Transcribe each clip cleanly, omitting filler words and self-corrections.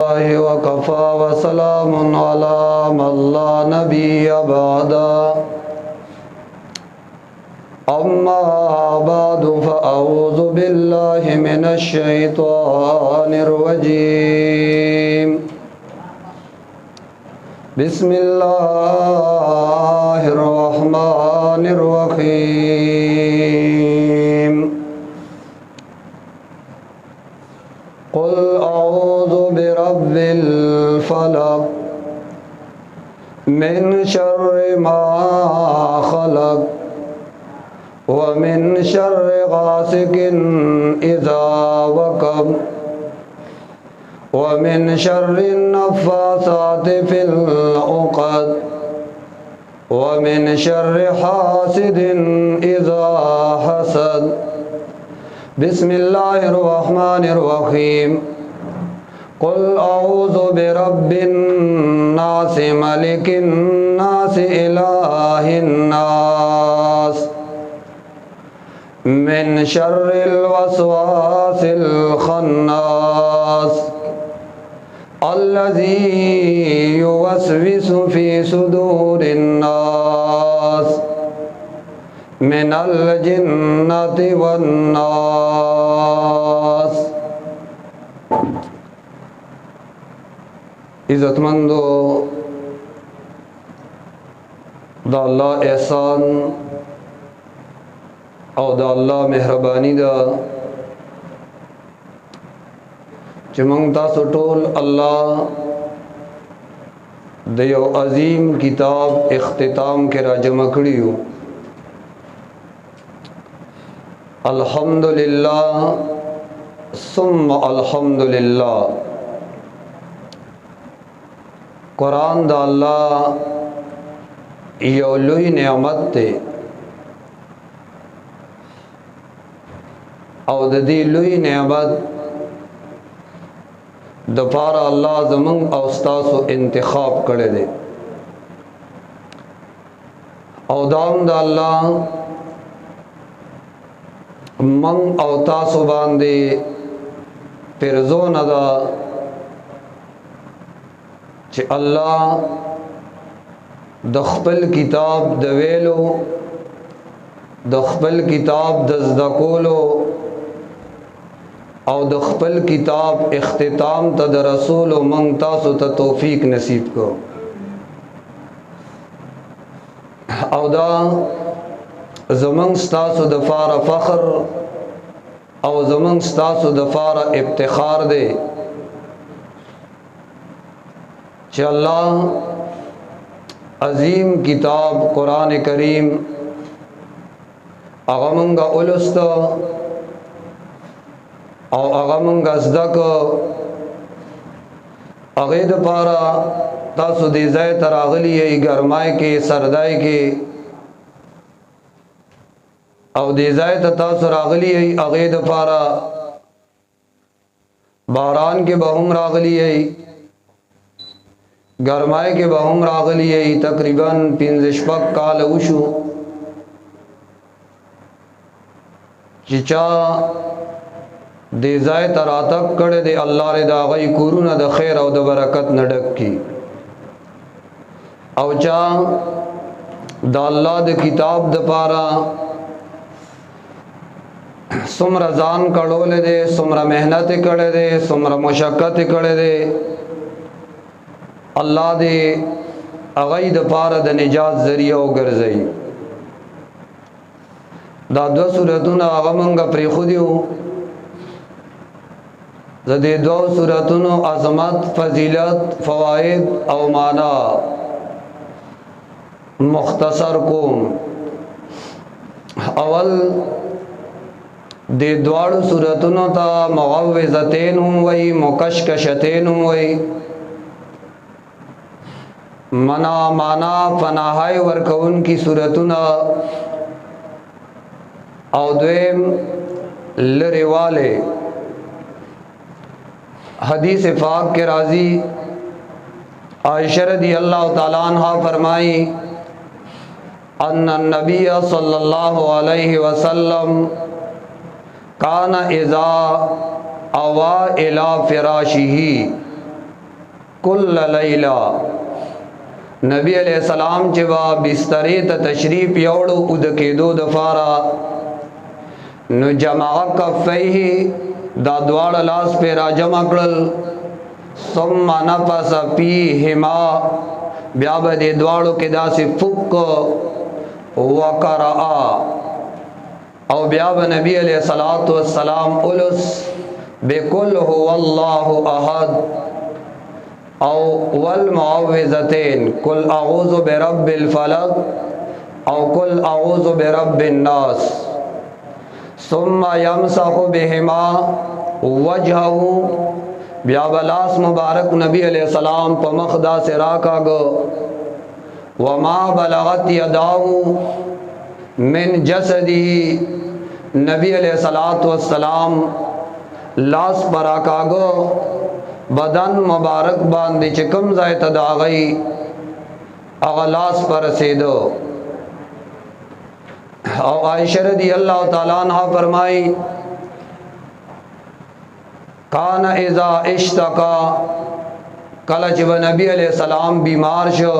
वकफ़ा वसलामुन अला मन ला नबिय्य बअदा अम्मा बअदु फ़अऊज़ु बिल्लाहि मिनश शैतानिर रजीम बिस्मिल्लाहिर रहमानिर रहीम क़ुल अऊज़ु बिरब्बिल फ़लक़ मिन शर्रि मा ख़लक़ व मिन शर्रि गासिकिन इज़ा वक़ब व मिन शर्रि नफ़्फ़ासाति फ़िल उक़द व मिन शर्रि हासिदिन इज़ा हसद। बिस्मिल्लाहिर रहमानिर रहीम क़ुल अऊज़ु बिरब्बिन नास मलिकिन नास इलाहिन नास मिन शर्रिल वस्वासिल खन्नास अल्लज़ी युवस्विसु फ़ी सुदूरिन नास मिनल जिन्नति वन नास। इज़्ज़तमंदो दा अल्लाह एहसान और दा अल्लाह मेहरबानी दा कि मंग तासु टोल अल्लाह दे यो अजीम किताब इख्तिताम के राजमा कड़ी हो। अल्हम्दुलिल्लाह सुम्मा अल्हम्दुलिल्लाह। कुरान दा अल्लाह यो लुई नेमत ते और दी लुई नेमत दपारा अल्लाह ज़मंग औस्तासु इंतखाब करे दे और दाम दा अल्लाह मंग औतासु बांदे पिरजो नदा चे अल्लाह दख्पल किताब दवेलो दख्पल किताब दज़दकोलो और दख्पल किताब इख्तिताम तद रसूल मंग तासु त तौफीक नसीब को औदा ज़मंग स्तासु दफारा फ़ख्र और ज़मंग स्तासु दफारा इफ्तिखार दे चे अल्लाह अजीम किताब कुरान करीम अगमंगा उलुस्त और अगमंगा ज़दक अगेद पारा तासु देज़ाय तरागली है गरमाए के सरदाई के और देज़ाय तासु रागली है अगेद पारा बारान के बहुम रागली है गरमाए के बहुम रागली है तकरीबन 15 काल उशु चिचा देज़ाय तरातक कड़े दे अल्लाह रे दागई कुरुना द खैर और द बरकत नडक की और चा दा अल्लाह द किताब द पारा सुमरा जान कड़ोले दे सुमरा मेहनत कड़े दे सुमरा मुशक्कत कड़े दे अल्लाह दे अगई द पारा द निजात ज़रिया गर्जई दा दो सूरतुना अगमंगा प्रेखुदियो ज़दे दो सूरतुनो अज़मत फजीलत फ़वाइद और माना मुख्तसर को अवल दे द्वाड़ू सूरतुनो ता मुअव्विज़तैन हुई मुकशकशतैन हुई मना माना पनाहाय वर्कउन की सूरतुना और द्वेम लरे वाले हदीस पाक के राजी आयशा रज़ी अल्लाह ताला अन्हा फरमाई अन्नन नबी सल्लल्लाहु अलैहि वसल्लम काना इज़ा अवा इला फ़िराशिही कुल्ल लैला नबी अलैहिस्सलाम जवा बिस्तरे त तशरीफ योड़ो उद के दो दफारा नु जमा कफ़ैहि दा द्वाड़ लास पे राजमा कड़ल सुम्मा नफस फीहिमा ब्या बदे द्वाड़ो के दासी फुक वक़रअ और ब्या ब नबी अलैहिस्सलातु वस्सलाम उलुस बेकुल हुवल्लाहु अहद औ वल मुअव्विज़तैन कुल अऊज़ु बिरब्बिल फलक औ कुल अऊज़ु बिरब्बिन नास सुम्मा यमसहु बिहिमा वजहहु ब्या बलास मुबारक नबी अलैहिस्सलाम प मखदा से राका गो वमा बलगत यदाहु मिन जसदिही नबी अलैहिस्सलातु वस्सलाम लास पर आका गो बदन मुबारक बांधी चिकम जाए तदागई अगलास पर सेदो। और आयशा रज़ियल्लाहु ताला अन्हा फरमाई काना इज़ा इश्तका कल जब नबी अलैहिस्सलाम बीमार शो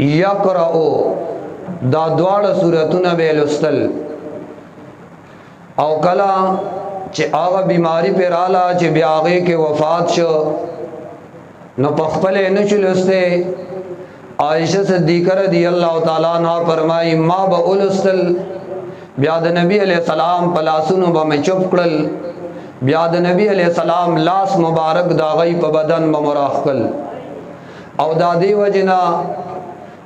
यक़रअ दा द्वाड़ सूरतुन बेलुस्तल और कला चे आगा बीमारी पे राला चे ब्यागे के वफात शो न पखपले न चुलुस्ते आयशा सिद्दीक़ा रज़ियल्लाहु ताला अन्हा फरमाई मा बउलुस्तल ब्याद नबी अलैहिस्सलाम पलासुन ब में चुपकड़ल ब्याद नबी अलैहिस्सलाम लास मुबारक दागई प बदन ब मुराखल और दादी वजना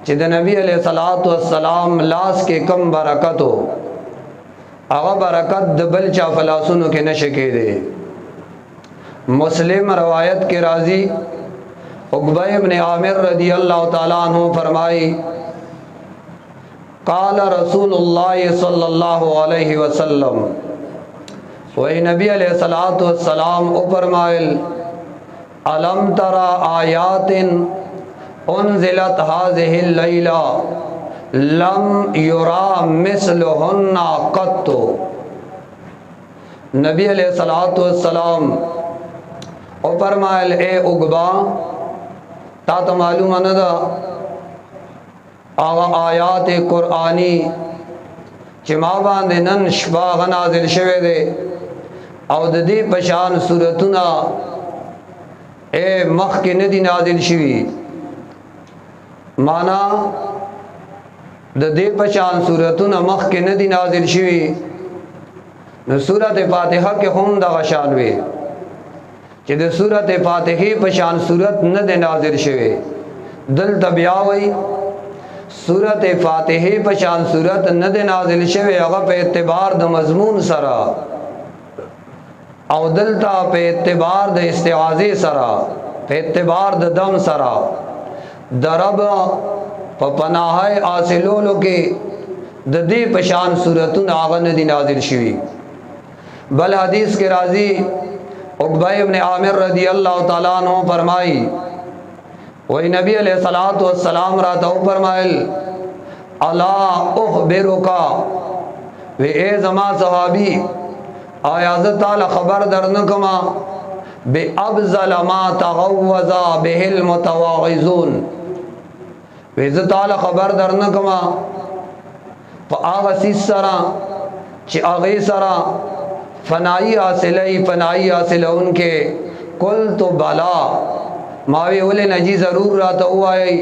चिद नबी अलैहिस्सलातु वस्सलाम लास के कम बरकत हो आगा बरकत दबल चा फलासुन के नशे के दे। मुस्लिम रवायत के राजी उक़बा इब्न आमिर रज़ियल्लाहु ताला अन्हु फरमाई क़ाल रसूलुल्लाह सल्लल्लाहु अलैहि वसल्लम वही नबी अलैहिस्सलातु वस्सलाम फरमाइल अलम तरा आयातिन उन्ज़िलत हाज़िहिल लैला लम युरा मिस्लुहुन्ना क़त्तु। नबी अलैहिस्सलातु वस्सलाम ओ फरमाइल ए उक़बा ता तो मालूम नदा आगा आयात कुरआनी चिमा बांधे नन शबाग नाज़िल शवे दे और दी पशान सूरतुना ए मख के नदी नाज़िल शवी माना दे पशान सूरतुना मख के नदी नाज़िल शवी न सूरत फातिहा के हम दा शानवे कि सूरत फातिही पशान सूरत न दे नाज़िल शवे दिल तबियावई सूरत फातिही पशान सूरत न दे नाज़िल शवे अगा पे एतबार द मजमून सरा और दिलता पे एतबार द इस्तिआज़े सरा पे एतबार द दम सरा दरब पनाह आसिलोलो के ददी पशान सूरतुन आगा न दी नाज़िल शवी। बल हदीस के राजी उक़बा इब्न आमिर रज़ियल्लाहु ताला अन्हु फरमाई वही नबी अलैहिस्सलातु वस्सलाम राता फरमाइल अला उख़बिरुका वे ए जमा सहाबी आया ताला खबर दरन कमा बे अफ़ज़ल मा तग़व्वज़ा बिहिल मुतवाइज़ून वे ताला खबर दरन कमा प आगा सीसरा च आगे सरा फनाई हासिल उनके कुल तो बला मावे उले नजी ज़रूर रहा तो आई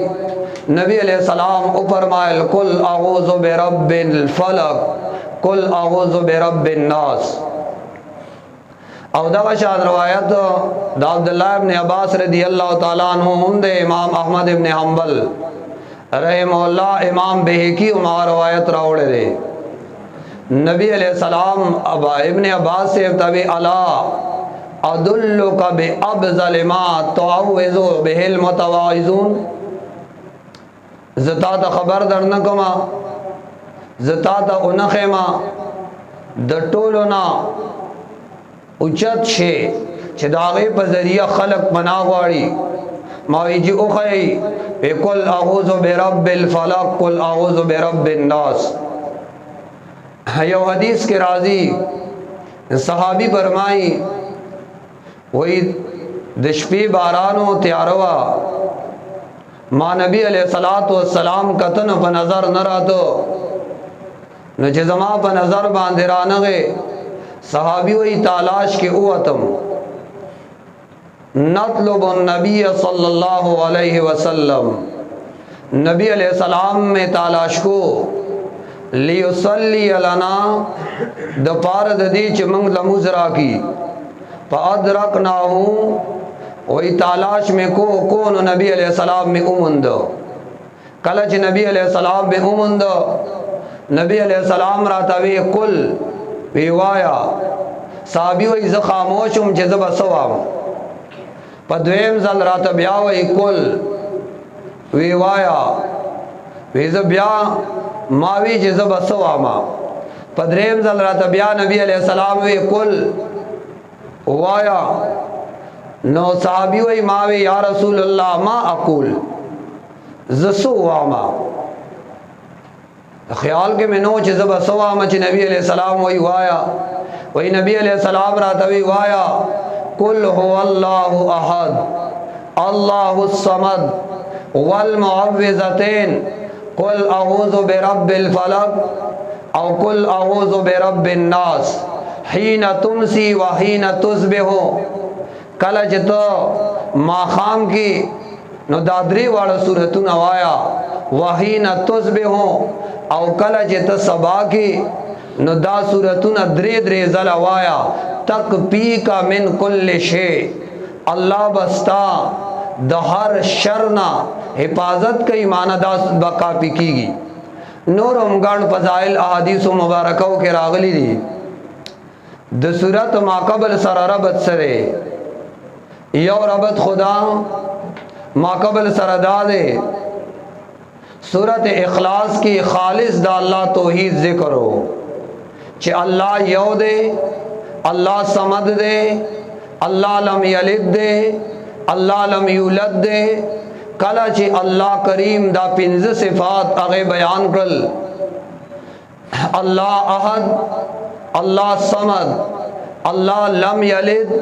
नबी अलैहिस्सलाम फरमाइल कुल अऊज़ु बिरब्बिल फलक कुल अऊज़ु बिरब्बिन नास। और दवा शाद रवायत दा अब्दुल्लाह इब्न अब्बास रज़ियल्लाहु ताला अन्हु उम्दे इमाम अहमद इब्न हम्बल रहमहुल्लाह इमाम बहकी उमा रवायत रावड़े दे नबी अलैहिस्सलाम इब्न अब्बास से तबी अला अदुल्लुका बि अफ़ज़ल मा तुअव्विज़ु बिहिल मुतवाइज़ून ज़तात खबर दरन कमा ज़तात उन खेमा द टोलना उचत छे छदागे पर जरिया खलक बना वाड़ी मावी जी उखई ए कुल अऊज़ु बिरब्बिल फलक कुल अऊज़ु बिरब्बिन नास। यो हदीस के राजी सहाबी फरमाई वही दशपी बारानो त्यारवा माँ नबी अलैहिस्सलाम कतन पर नज़र न रातो न जमा पर नज़र बांधे रानगे सहाबी वही तालाश के उतम नतलुबुन नबी सल्लल्लाहु अलैहि वसल्लम नबी अलैहिस्सलाम में तालाश को लियुसल्ली अलना दपार ददी चमंग लमुजरा की पअदरक ना हूँ वही तालाश में को कौन नबी अलैहिस्सलाम में उमंद कलच नबी अलैहिस्सलाम में उमंद नबी अलैहिस्सलाम रातावे कुल विवाया साबी वही खामोशुम जज़ब सवाम पद्वेम जल रात ब्या वही कुल विवाया विज़ब्या मावी जज़ब सवामा पद्रेम जल रात ब्या नबी अलैहिस्सलाम वे कुल वाया नो साहबी वही मावे या रसूल अल्लाह मा अकुल जसो वामा ख्याल के में नो जज़ब सवामा च नबी अलैहिस्सलाम वही वाया वही नबी अलैहिस्सलाम रातवी वाया कुल हुवल्लाहु अहद अल्लाहु समद वल मुअव्विज़तैन कुल अऊज़ु बिरब्बिल फलक औ कुल अऊज़ु बिरब्बिन नास हीना तुमसी व हीना तुस्बिहु कलच तो माखाम की नो दादरी वाला सूरतु नवाया वही न तुस्बिहु औ कलच तो सबा की नो दा सूरतु न द्रे द्रे जलवाया तक पी का मिन कुल्ल शे अल्लाह बस्ता दहर शरना हिफाजत कई माना दास बका पी कीगी नूर उमगण फजाइल अहादीस मुबारकों के रागली दी द सूरत माकबल सररबत सरे यो रबत खुदा माकबल सरदादे सूरत इखलास की खालिस दा अल्लाह तौहीद ज़िक्र हो चे अल्लाह यो दे अल्लाह समद दे अल्लाह लम यलिद दे अल्लाह लम यूलद दे कला चे अल्लाह करीम दा पिंज सिफात आगे बयान कल अल्लाह अहद अल्लाह समद अल्लाह लम यलिद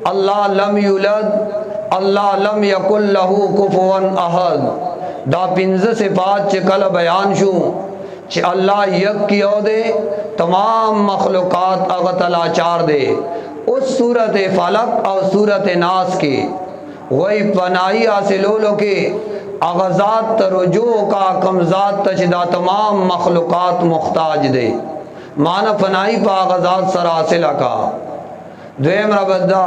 अल्लाह लम यूलद अल्लाह लम यकुल लहू कुफुवन अहद दा पिंज सिफात चे कल बयान शू चे अल्लाह यक की दे तमाम मखलूक़ात अगतला चार दे उस सूरत फलक और सूरत नास की वही पनाही हासिलो के अगज़ात तरुजो का कमज़ात तचदा तमाम मखलूक़ात मुख्ताज दे माना फनाई पा अगज़ात सरासिला का द्वेम रबद्दा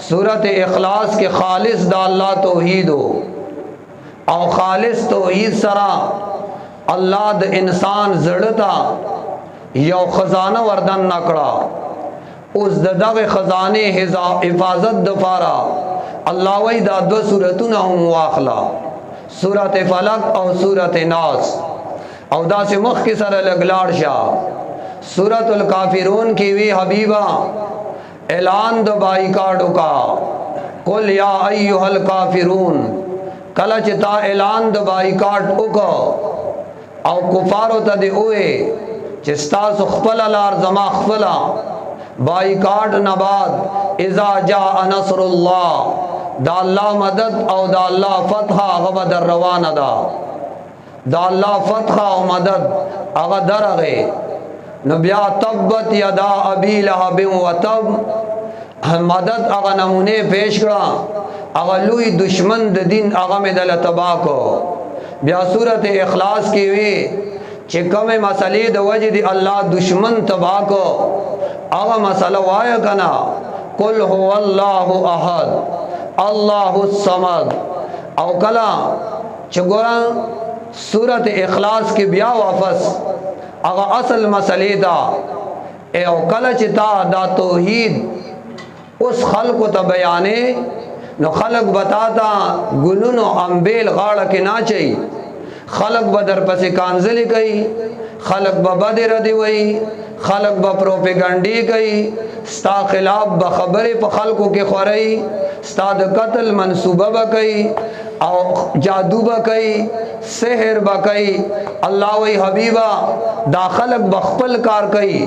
सूरत इखलास के खालिस दा अल्लाह तौहीद हो और खालिस तौहीद सरा अल्लाह द इंसान जड़ता यो खजाना वर्दन नकड़ा उस दग खजाने हिफाजत दफारा अल्लाह वही दा दो सूरतु ना वाखला सूरत फलक और सूरत नास और दा से मुख की सर लगलाड़ शाह सूरतुल काफिरून की वी हबीबा ऐलान दो बाइकाट का कुल या अय्युहल काफिरून कलचता ऐलान दो बाइकाट उका और कुफारो तदे उए चिस्ता सुखपला लार जमा खफला बाइकाट नबाद इज़ा जा नसरुल्लाह दा अल्लाह मदद और दा अल्लाह फतहा गबदर रवान दा दा अल्लाह फतहा और मदद अगदर अगे नबिया तब्बत यदा अबी लहब व तब मदद अगा नमूने पेश करा अगा लुई दुश्मन दिन अगा में दल तबाह को ब्या सूरत इखलास की वे चिकम मसले द वजद अल्लाह दुश्मन तबाह को अगा मसला वाया कना कुल हुवल्लाहु अहद अल्लाहु समद औ कला चगोरा सूरत इखलास की ब्या वापस अगा असल मसले दा ए कल चिता दा तौहीद उस खल को तबयाने न खलक बताता गुलुन अम्बेल गाड़ के ना चाहिए खलक बदर पसे कांजली गई खलक बदर दी वही खलक ब प्रोपेगंडी गई स्ता खिलाफ बखबरे प खलकों के खुरई स्ताद कत्ल मनसूबा बकई और जादू बकई सेहर बकई अल्लाह वही हबीबा दाखलक बखपल कार कई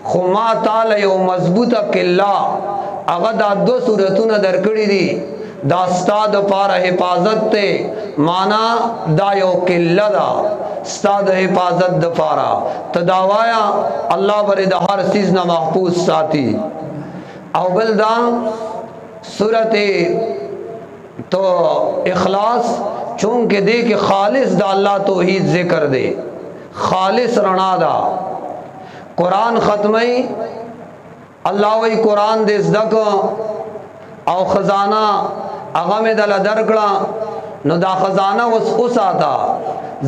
खुमा ताल यो मजबूत किल्ला هغه دا دو صورتونه درکړي دي دا استاد پار حفاظت ته معنا دا یو قله دا استاد حفاظت د پارا تداوایا الله بر د هر چیز نه محفوظ ساتي او بل دا سورته تو اخلاص چونکہ دے کہ خالص دا اللہ توحید ذکر دے خالص رنا دا قرآن ختمی اللہ وی قرآن دے زدک او خزانہ اغم دل درکڑا نو دا خزانہ اس آتا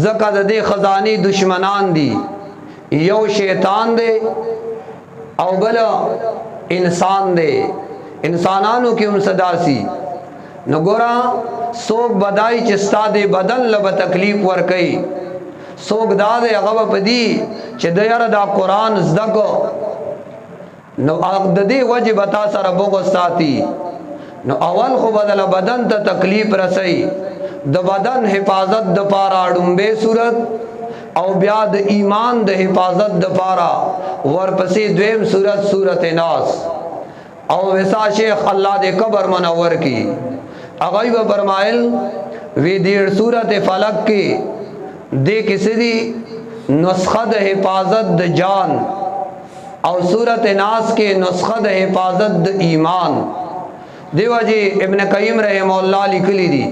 زکا دا دے خزانی دشمنان دی یو شیطان دے او بلا انسان دے انسانانو کی ام صداسی نو گورا سوک بدائی چستا دے بدن لب تکلیف ورکی سوک دا دے اغب پدی چھ دیر دا قرآن زدکو نو اغد دے وجہ بتا سر بغو ساتی نو اول خو بدل بدن تا تکلیف رسی دا بدن حفاظت دا پارا ڈنبے صورت او بیاد ایمان دا حفاظت دا پارا ورپسی دویم صورت صورت ناس او ویسا شیخ اللہ دے قبر منور کی اغیب برمائل وی دیر صورت فلک کی دے کسی دی نسخد حفاظت د جان او صورت ناس کے نسخد حفاظت د ایمان دیو جی ابن قیم رحمہ اللہ لکلی دی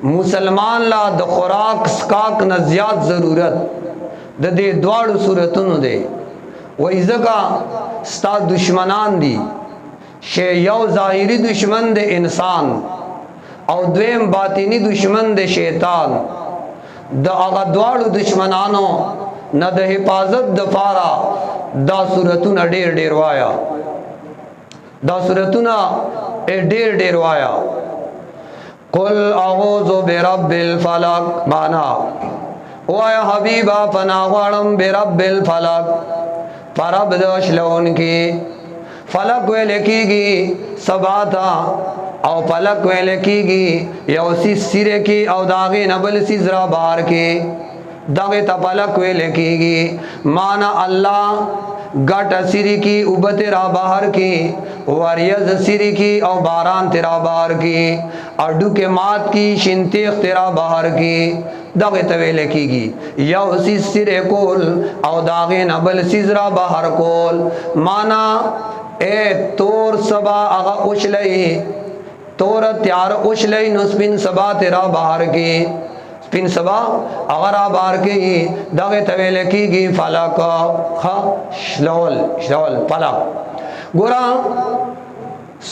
مسلمان لا د خوراک سکاک نزیاد ضرورت د دے دوارو صورتونو دے و ازکا ستا دشمنان دی شے یو ظاہری دشمن دے انسان او دویم باطنی دشمن دے شیطان دا آغا دوارو دشمنانو نا دا حفاظت دا پارا دا صورتونا دیر دیر وایا دا صورتونا دیر دیر وایا قل اعوذ برب الفلق مانا وایا حبیبا پناہوارم برب الفلق پرب دشلون کی فلق وے لکھی گی سباتا او فلق وے لکھی گی یو سی سرے کی او داغی نبل سی زرا بار کی داغی تا فلق وے لکھی گی مانا اللہ گٹ سری کی اوب تیرا باہر کی وریز سری کی او باران تیرا باہر کی اڈو کے مات کی شنتیخ تیرا باہر کی داغی توے لکھی گی یو سی سرے کول او داغی نبل سی زرا باہر کول مانا اے تور سبا اغا اچھلئی تور تیار اچھلئی نو سپین سبا تیرا باہر کی سپین سبا اگر باہر کی داغی توے لکی گی فلق شلول فلق گورا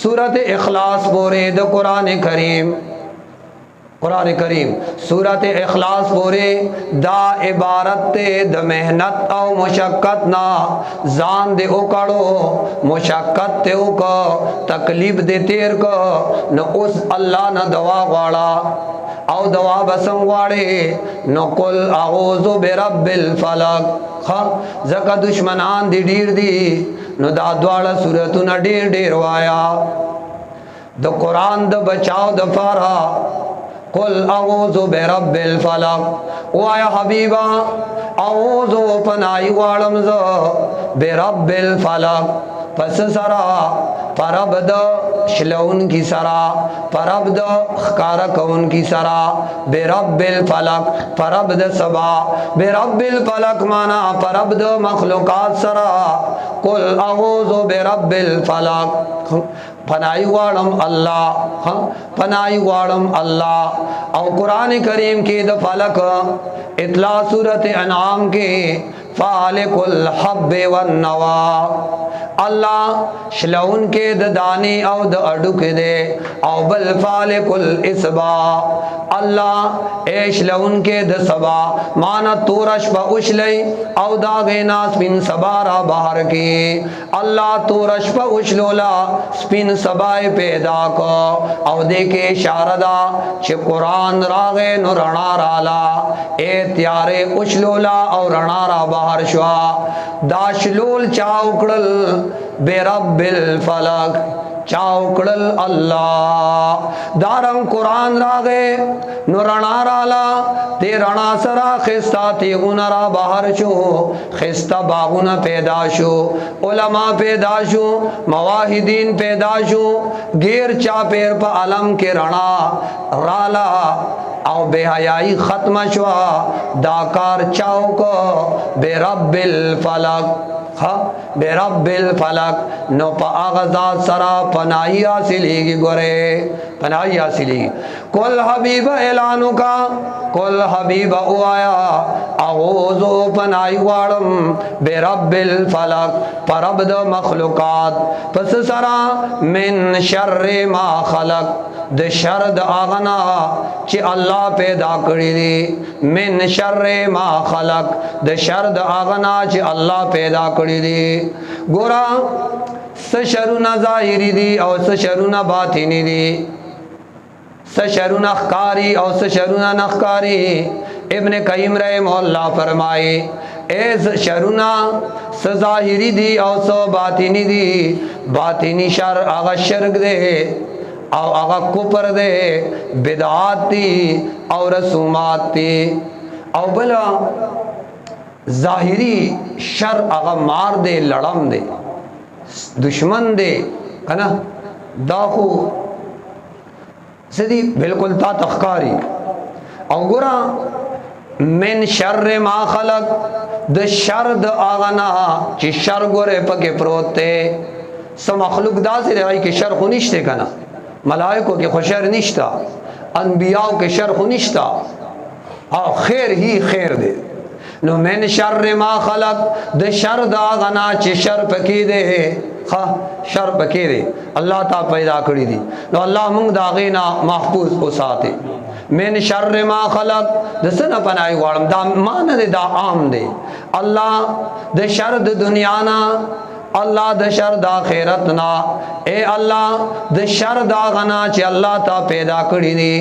سورت اخلاص بورے دا قرآن کریم سورت اخلاص بورے دا عبارت تے دا محنت او مشقت نا زان دے اکڑو مشقت تے اکا تکلیف دے تیر کا نو اس اللہ نا دوا غاڑا او دوا بسم غاڑے نو قل اعوذ برب الفلق زکا دشمنان دی دیر دی نو دا دوارا صورتو نا دیر دیر وایا دا قرآن دا بچاو دا فارا قل اعوذ برب الفلق وایا حبیبا اعوذ پنائی وارم ز برب الفلق پس سرا پرب دا شلون کی سرا پرب دا خکارا کون کی سرا برب الفلق پرب دا سبا برب الفلق مانا پرب دا مخلوقات سرا قل اعوذ برب الفلق پنائی وارم اللہ پنائی وارم اللہ او قرآن کریم کی دا فلق اطلاع صورت انعام کے فالق الحب والنوا اللہ شلون کے دا دانی او دا اڈک دے او بل فالق الاسبا اللہ اے شلون کے دا سبا مانا تورش با اشلی او دا غینا سپین سبارا باہر کی اللہ تورش با اشلولا سپین سبائے پیدا کو او دیکھے شاردہ چھ قرآن راغے نو رنا رالا اے تیارے اشلولا او رنا را باہر شوا دا شلول چاوکڑل برب الفلق चाउकड़ल अल्लाह दारंग कुरान रागे नो रणा राला ते रणा सरा खिस्ता ते गुनरा बाहर शो खिस्ता बागुना पैदा शो उलमा पैदा शो मवाहिदीन पैदा शो घेर चापेर पा अलम के रणा राला औ बेहयाई खत्म शुआ दाकार चाउक बेरब्बिल फलक बेरब्बिल फलक नो पा आगज़ात सरा पनाही हासिली गोरे पनाही हासिली कुल हबीब ऐलानु का कुल हबीब आया अऊज़ु पनाही वाड़म बेरब्बिल फलक परब्द मखलूकात पस सरा मिन शर्रे मा खलक द शर्द आगना चे अल्लाह पैदा करी दी मिन शर्रे मा खलक द शर्द आगना चे अल्लाह पैदा करी दी गोरा सशरुना ज़ाहिरी दी और सशरुना बातिनी दी सशरुना ख़कारी और सशरुना नख़कारी इब्न कय्यिम रहमहुल्लाह फरमाए एस शरुना ज़ाहिरी दी और स बातिनी दी बातिनी शर आगा शर्क दे और आगा कुपर दे बिदात दी और रसूमात दी और बला ज़ाहिरी शर आगा मार दे लड़म दे दुश्मन दे है ना दाखू सीधी बिल्कुल ता तख्कारी और गुरा मिन शर्रे मा खलक द शर्द आगना ची शर गोरे पके प्रोते सब मखलूक दा से रही के शर खुनिश्ते कना मलाइकों के खुशर निश्ता अनबियाओं के शर खुनिश्ता हाँ खैर ही खैर दे नो मिन शर्रे मा खलक द शर्द आगना ची शर पकी दे खा शर पके दे अल्लाह ता पैदा करी दी नो अल्लाह मुंग दागीना महफूज हो साथे मिन शर्रे मा खलक दसन पनाई वाड़म दा मान दे दा आम दे अल्लाह द शर्द दुनिया ना अल्लाह द शर्द आखिरत ना ए अल्लाह द शर्द आगना चे अल्लाह ता पैदा करी दी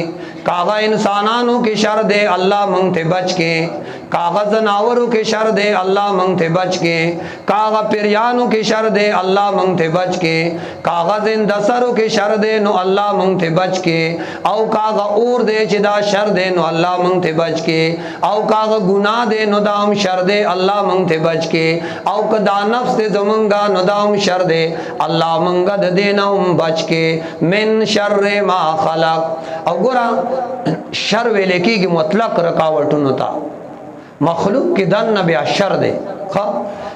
कागा इंसानानों के शर दे अल्लाह मंग थे बच के कागा जनावरों के शर दे अल्लाह मंग थे बच के कागा पिरियानों के शर दे अल्लाह मंग थे बच के कागा जिंदसरों के शर दे नो अल्लाह मंग थे बच के औ कागा ऊर दे चिदा शर दे नो अल्लाह मंग थे बच के औ कागा गुनाह दे नो दाम शर दे अल्लाह मंग थे बच के औ कदा नफ्स दे जमंगा नो दाम शर दे अल्लाह मंगद दे नम बच के मिन शर्रे मा खलक और गुरा शर वेले की मुतलक रकावट होता मखलूक के दन न बया शर दे खा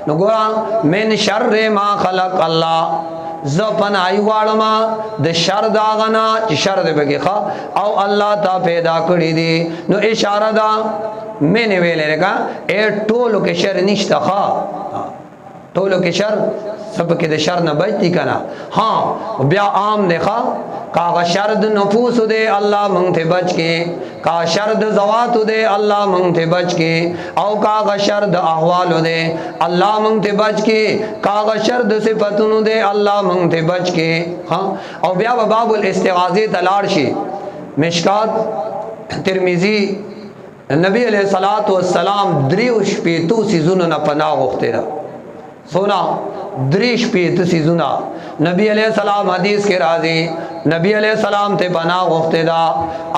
नगोरा मिन शर्रे मा खलक अल्लाह ज़पन आई वाड़मा द शर दागना शर दे बगे खा औ अल्लाह ता पैदा करी दी नो इशारा दा मैंने वेले रे का ए टोलो के शर निश्ता खा टोलो के शर सब के शर न बचती कना हाँ ब्या आम देखा का शर्द नफूस दे अल्लाह मंग थे बच के का शर्द जवात दे अल्लाह मंग थे बच के औ का शर्द अहवाल दे अल्लाह मंग थे बच के का शर्द सिफतुन दे अल्लाह मंग थे बच के हाँ और ब्या बाबुल इस्तिगाज़े तलारशी मिशकात तिरमिजी नबी अलैहिस्सलातु वस्सलाम द्रिउश पे तू सीजुन न पनाह वक्तेरा सोना द्रिश पे सीजुना नबी अलैहिस्सलाम हदीस के राजी नबी अलैहिस्सलाम थे पनाह वक्तेदा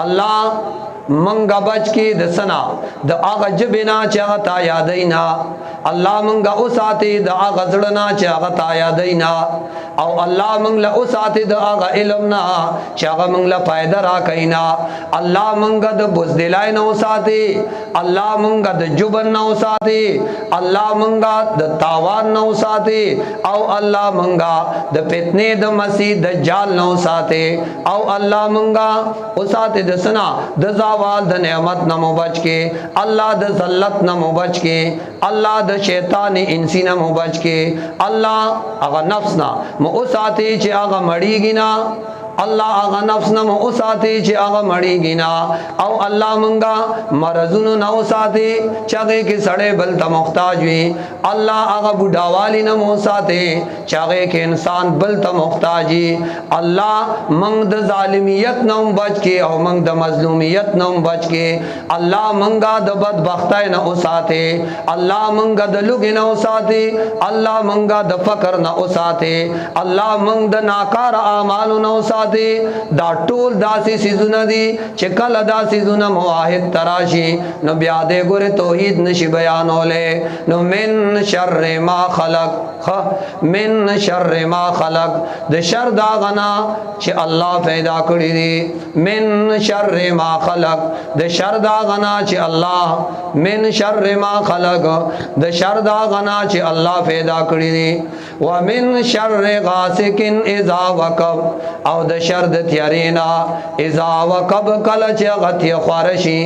अल्लाह मंगा बच के दसना द आगा जबिना चाहता यादैना अल्लाह मंगा उस आते द आगा जड़ना चाहता यादैना और अल्लाह मंगला उस आते द आगा इल्मना चागा मंगला फायदा रा कईना अल्लाह मंगा द बुज़दिलाई न उस आते अल्लाह मंगा द जुबन न उस आते अल्लाह मंगा द तावान न उस आते और अल्लाह मंगा द फितने द मसीह द जाल न उस आते और अल्लाह मंगा उस आते दसना द वाल द नेमत नमो बच के अल्लाह द जल्लत नमो बच के अल्लाह द शैतान इंसी नमो बच के अल्लाह अगर नफ्स ना उस आते चे आगा मड़ी गिना الله هغه نفس نه مو ساتي چې هغه مړیږي نه او الله مونږه مرزونو نه ساتي چې هغه کې سړې بل ته محتاج وي الله هغه بډاوالي نه مو ساتي چې هغه کې انسان بل ته محتاج وي الله مونږ د ظالمیت نه بچ کې او مونږ د مظلومیت نه بچ کې الله مونږه د بدبختۍ نه ساتي الله مونږه د لوګي نه ساتي الله مونږه د فقر نه ساتي الله مونږ د ناکار اعمالو نه ساتي دا ټول داسې سيزونه دي چې کله دا سيزونه موحد تراشي نو بیا دې ګوره توحید نشي بیانوله نو من شر ما خلق من شر ما خلق د شر دا غنا چې الله پیدا کړی دي من شر ما خلق د شر دا غنا چې الله من شر ما خلق د شر دا غنا چې الله پیدا کړی دي ومن شر غاسق اذا وقب او د شر د تیارینا اذا وقب کله چې غتی خارشي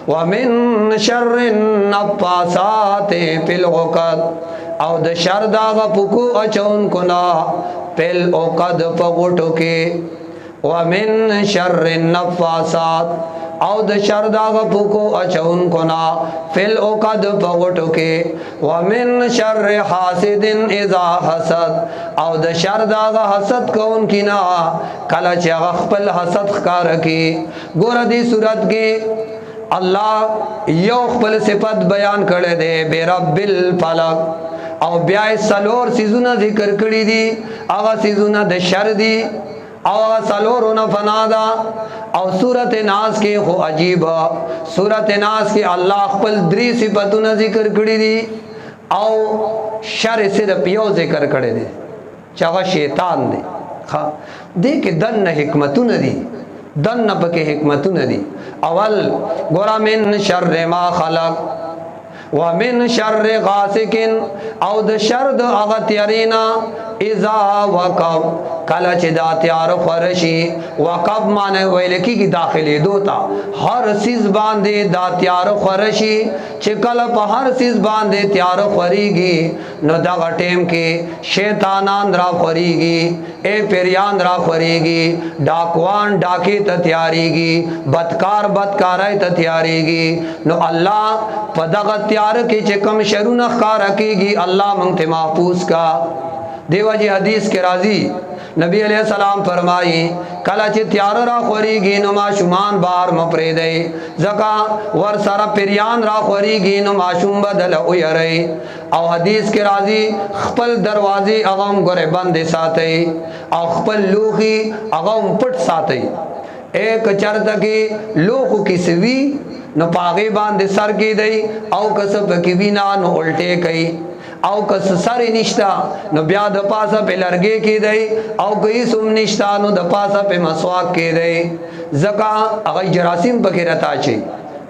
ومن شر النفاثات في العقد او د شر دا غپکو اچون کنا پل عقد پغټو کې ومن شر النفاثات او د شر دا غپکو اچون کنا فل عقد پغټو کې ومن شر حاسد اذا حسد او د شر دا حسد کون کنا کله چې خپل حسد ښکار کی ګور دې صورت کې الله یو خپل صفت بیان کړي دے برب الفلق او بیا سلور سيزونه ذکر کړي دي هغه سيزونه د شر دي او سلورونه فنادا او سورۃ ناس کې خو عجیب سورۃ ناس کې الله خپل درې صفاتونه ذکر کړي دي او شر صرف یو ذکر کړي دي چې هغه شیطان دی ها دې کې دنه حکمتونه دي دن پکې حکمتونه دي اول ګور من شر ما خلق ومن شر غاسق او د شر د هغه تیارینا اذا وقب کله چې دا تیار خورشي وقب معنی ویل کېږي داخلي دوتا هر سیز باندې دا تیار خورشي چې کله په هر سیز باندې تیار خوريږي نو دا ټیم کې شیطانان را خوريږي اے پیریان را خوريږي ډاکوان ډاکي ته تیاریږي بدکار بدکارای ته تیاریږي نو الله په دغه تیار کې چې کم شرونه ښکارا کېږي الله مونږ ته محفوظ کا دیو جی حدیث کے راضی نبی علیہ السلام فرمائی کلا چی تیار را خوریگی نو معشومان بار مپری دے زکا ور سارا پیریان را خوریگی نو معشوم بدل اویرئی او حدیث کے راضی خپل دروازی اغم گرے بند ساتے او خپل لوخی اغم پٹ ساتے ایک چرت کی لوخو کسوی نو پاغی باند سر کی دی او کسب کی بینا نو الٹے کئی او کس ساری نشتا نو بیا د پاسه په لرګي کې دی او کوي سوم نشتا نو د پاسه په مسواک کې دی زکا هغه جراثیم پکې رتا شي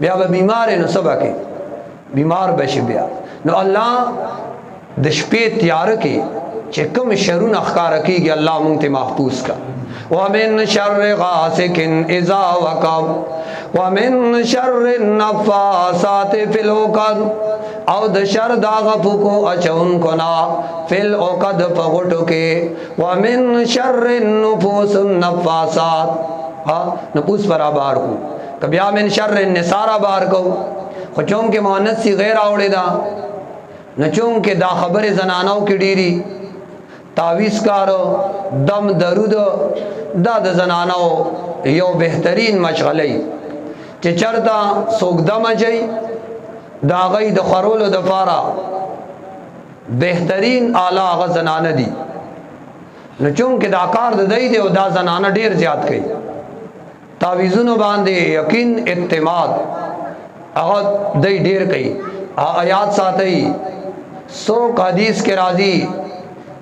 بیا به بیمار نو سبا کې بیمار بشي بیا نو الله د شپې تیار کې چې کوم شرونه ښکار کیږي الله مونږ ته محفوظ کا ومن شر غاسق اذا وقب ومن شر النفاثات في العقد او د شر داغ پکو اچون کنا فل عقد پغټو کې ومن شر النفوس النفاثات ها نفوس پر بار کو کبیا من شر النساء بار کو خو چون کې مؤنث سی غیر اوړه دا نه چون کې دا خبره زنانو کې ډيري تعویز کارو دم درود دا د زنانو یو بهترین مشغله چې چرتا سوګ دم اچي دا غي د خرولو د فارا بهترین اعلی غ زنانه دي نو چون کې دا کار د دی دی او دا زنانه ډیر زیات کوي تعویذونو باندې یقین اعتماد هغه دی ډیر کوي آیات ساتي سو حدیث کې راځي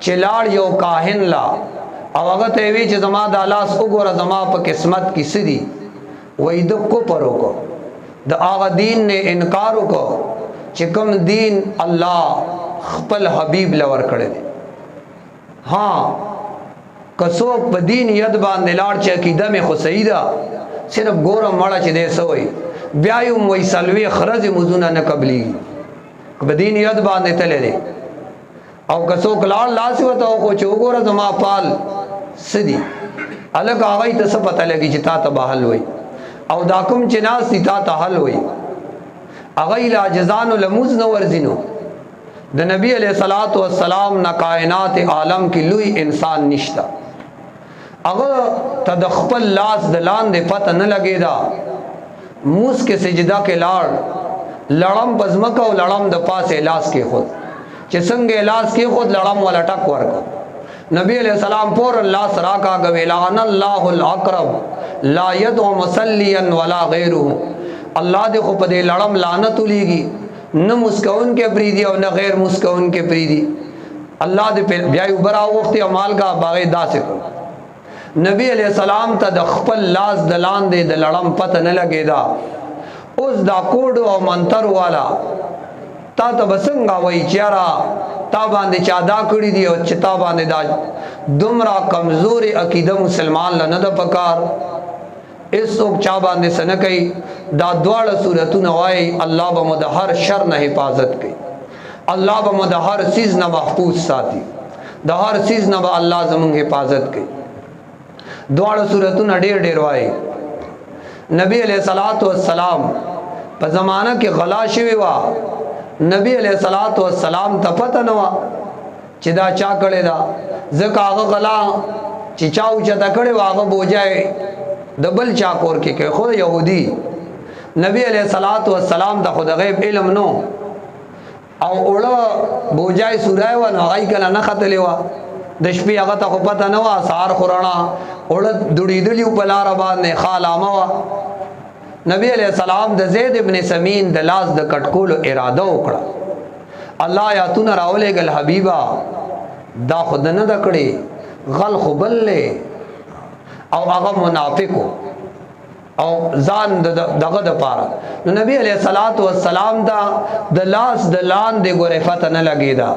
چلاړ یو کاهن لا او هغه ته وی چې زما د لاس وګوره زما په قسمت کې سدي وې د کو پرو کو د هغه دین نے انکار وکړو چې کوم دین الله خپل حبیب لور کړی دی ها کسو په دین ید باندې لاړ چې عقیده مې خو صحیح ده صرف ګورم مړه چې دې سوې بیا یو وې سلوي خرج مزونه نه قبلي په دین ید باندې تللې او کسو کلاړ لاس وته خو چې وګوره زما پال سدي الګ هغه ته څه پته لګي چې تا ته بحل وي او دا کوم چې ناس دي تا ته حل وي هغه لا جزان لموز نو ورزینو د نبی علیہ الصلوۃ والسلام نا کائنات عالم کې لوی انسان نشتا هغه تدخل لاس دلان دې پته نه لګیدا موس کې سجدا کې لاړ لړم پزمکه او لړم د پاسه لاس کې خود چې څنګه لاس کې خود لړم ولا ټک ورکو نبی علیہ السلام پور الله سرا کا غویلان الله الاقرب لا يدعو مصليا ولا غيره الله دې خو په دې لړم لعنت ولېږي نه مسکون کې پریدي او نه غیر مسکون کې پریدي الله دې بیا وبرا وخت عمل کا باغې داسې نبی علیہ السلام ته د خپل لاس دلان دې د لړم پته نه لګیدا اوس دا کوډ او منتر والا تا ته بسنګا وای چیرا تا باندې چا دا کړی دی او چې تا باندې دا دومره کمزوري عقیده مسلمان لنه د پکار ایسوک چا باندې سن کوي دا دواړه صورتونه وای الله به مد هر شر نه حفاظت کوي الله به مد هر چیز نه محفوظ ساتي د هر چیز نه به الله زموږ حفاظت کوي دواړه صورتونه ډېر ډېر وای نبی علیہ الصلوۃ والسلام په زمانہ کې غلا شوی وا نبی علیہ الصلوۃ والسلام ته پته نه وا چې دا چا کړی دا ځکه هغه غلا چې چاو چتا کړی واغه بوجای دبل چا کور کې خو يهودي نبی علیہ الصلوۃ والسلام د خود غیب علم نو او اوړه بوجای سورای و نه غي کنه نه خطلې وا د شپې هغه ته پته نه وا سار خورنا اوړه دوړې دلیو په لار باندې خالامه وا نبی علیہ السلام د زید ابن سمین د لاس د کټکولو اراده وکړه الله آیاتونه راولې ګل حبیبا دا خود نه دکړي غل خبلله او هغه منافقو او ځان دغه د پاره نو نبی علیہ الصلوۃ والسلام دا د لاس د لان د ګورفت نه لګیدا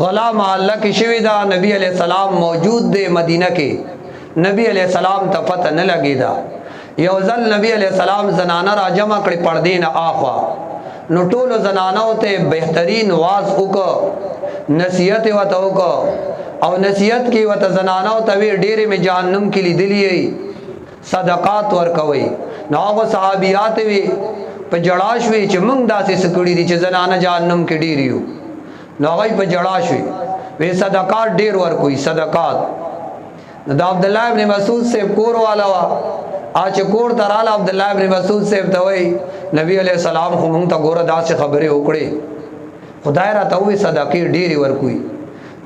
غلا محله کې شوی دا نبی علیہ السلام موجود دی مدینه کې نبی علیہ السلام ته پته نه لګیدا یو ځل نبی علیہ السلام زنانه را جمع کړي پردین اخوا نو ټول زنانو ته بهترین واز وکړه نصیحت وته وکړه او نصیحت کې وته زنانو ته وی ډېرې می جهنم کې لیدلې صدقات ورکوي نو هغه صحابيات وی په جړاش وی چې موږ داسې سکړي دي چې زنانه جهنم کې ډېر یو نو هغه په جړاش وی صدقات ډېر ورکوي صدقات دا عبد الله ابن مسعود سے کور والا وا اچ کور تراله عبد الله ابن مسعود سے ته وی نبی علیہ السلام خو موږ ته ګوره داسې خبره وکړي خدای را ته وی صدقې ډېر ورکوي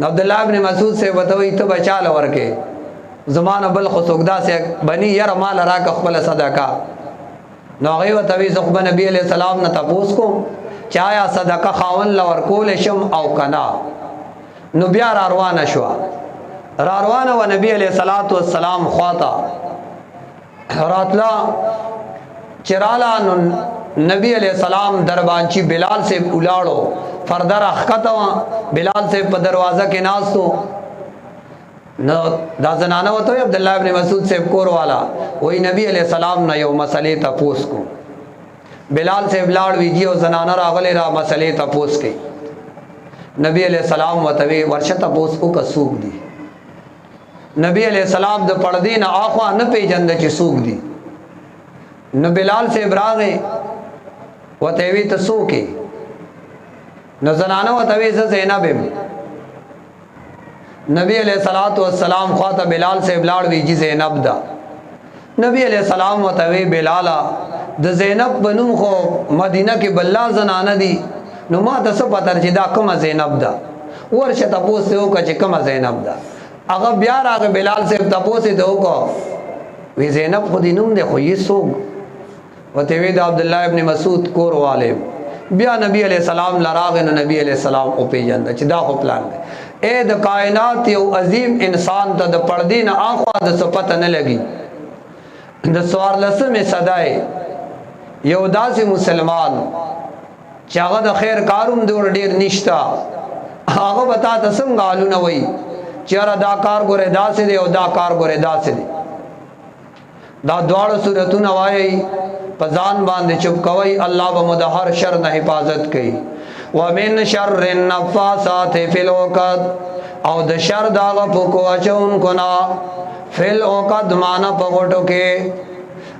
عبد الله ابن مسعود سے وتوي ته بچاله ورکه زمانه بل خصوګدا سے بني ير مال راک خپل صدقه نو غي وتوي زخه نبی عليه السلام نه تاسو کو چایا صدقه خاون لور کول شم او کنا نو بیا روانه شو روانه و نبی عليه الصلاه والسلام خواطا راتلا چرالا نبی علیہ السلام دربانچی بلال سے الاړو فردر اخکتا بلال سے په دروازه کې ناستو نو دا زنانه وته عبد الله ابن مسعود سے کور والا وہی نبی علیہ السلام نه یو مسئله تپوس کو بلال سے بلاړ ویږي او زنانه راغله را مسئله تپوس کې نبی علیہ السلام وته ورشه تپوس کو کسوک دی نبی علیہ السلام د پردین اخوا نه پیجند چې سوک دی نو بلال سے براغه وتوی تسو کې نو زنانه وتوی زینب نبی علیہ الصلوۃ والسلام خواته بلال سے بلاړ ویږي زینب دا نبی علیہ السلام وتوی بلالا د زینب بنوم خو مدینه کې بلا زنانه دي نو ما تاسو پته چې دا کومه زینب دا ورشه تاسو یو چې کومه زینب دا هغه بیا راغ بلال سے تاسو ته وکړه وی زینب خو دینوم ده خو یې سوق وتوی دا عبد الله ابن مسعود کور والے بیا نبی علیہ السلام لراغ نبی علیہ السلام او پیجن چې دا خو پلان دی اے د کائنات یو عظیم انسان ته د پردین اخوا د صفت نه لګي د سوار لسمه صدای یو داسې مسلمان چې هغه د خیر کاروم دور ډیر نشتا هغه بتا ته څنګه حالونه وای چې دا کار ګوره داسې دی او دا کار ګوره داسې دی دا دواړه صورتونه وایي پزان باندې چپ کوي الله به مدهر شر نه حفاظت کوي ومن شر النفاثات فی العقد او د شر دا غفو کو اچون کنا فیل اوقات مانا پغوٹو کے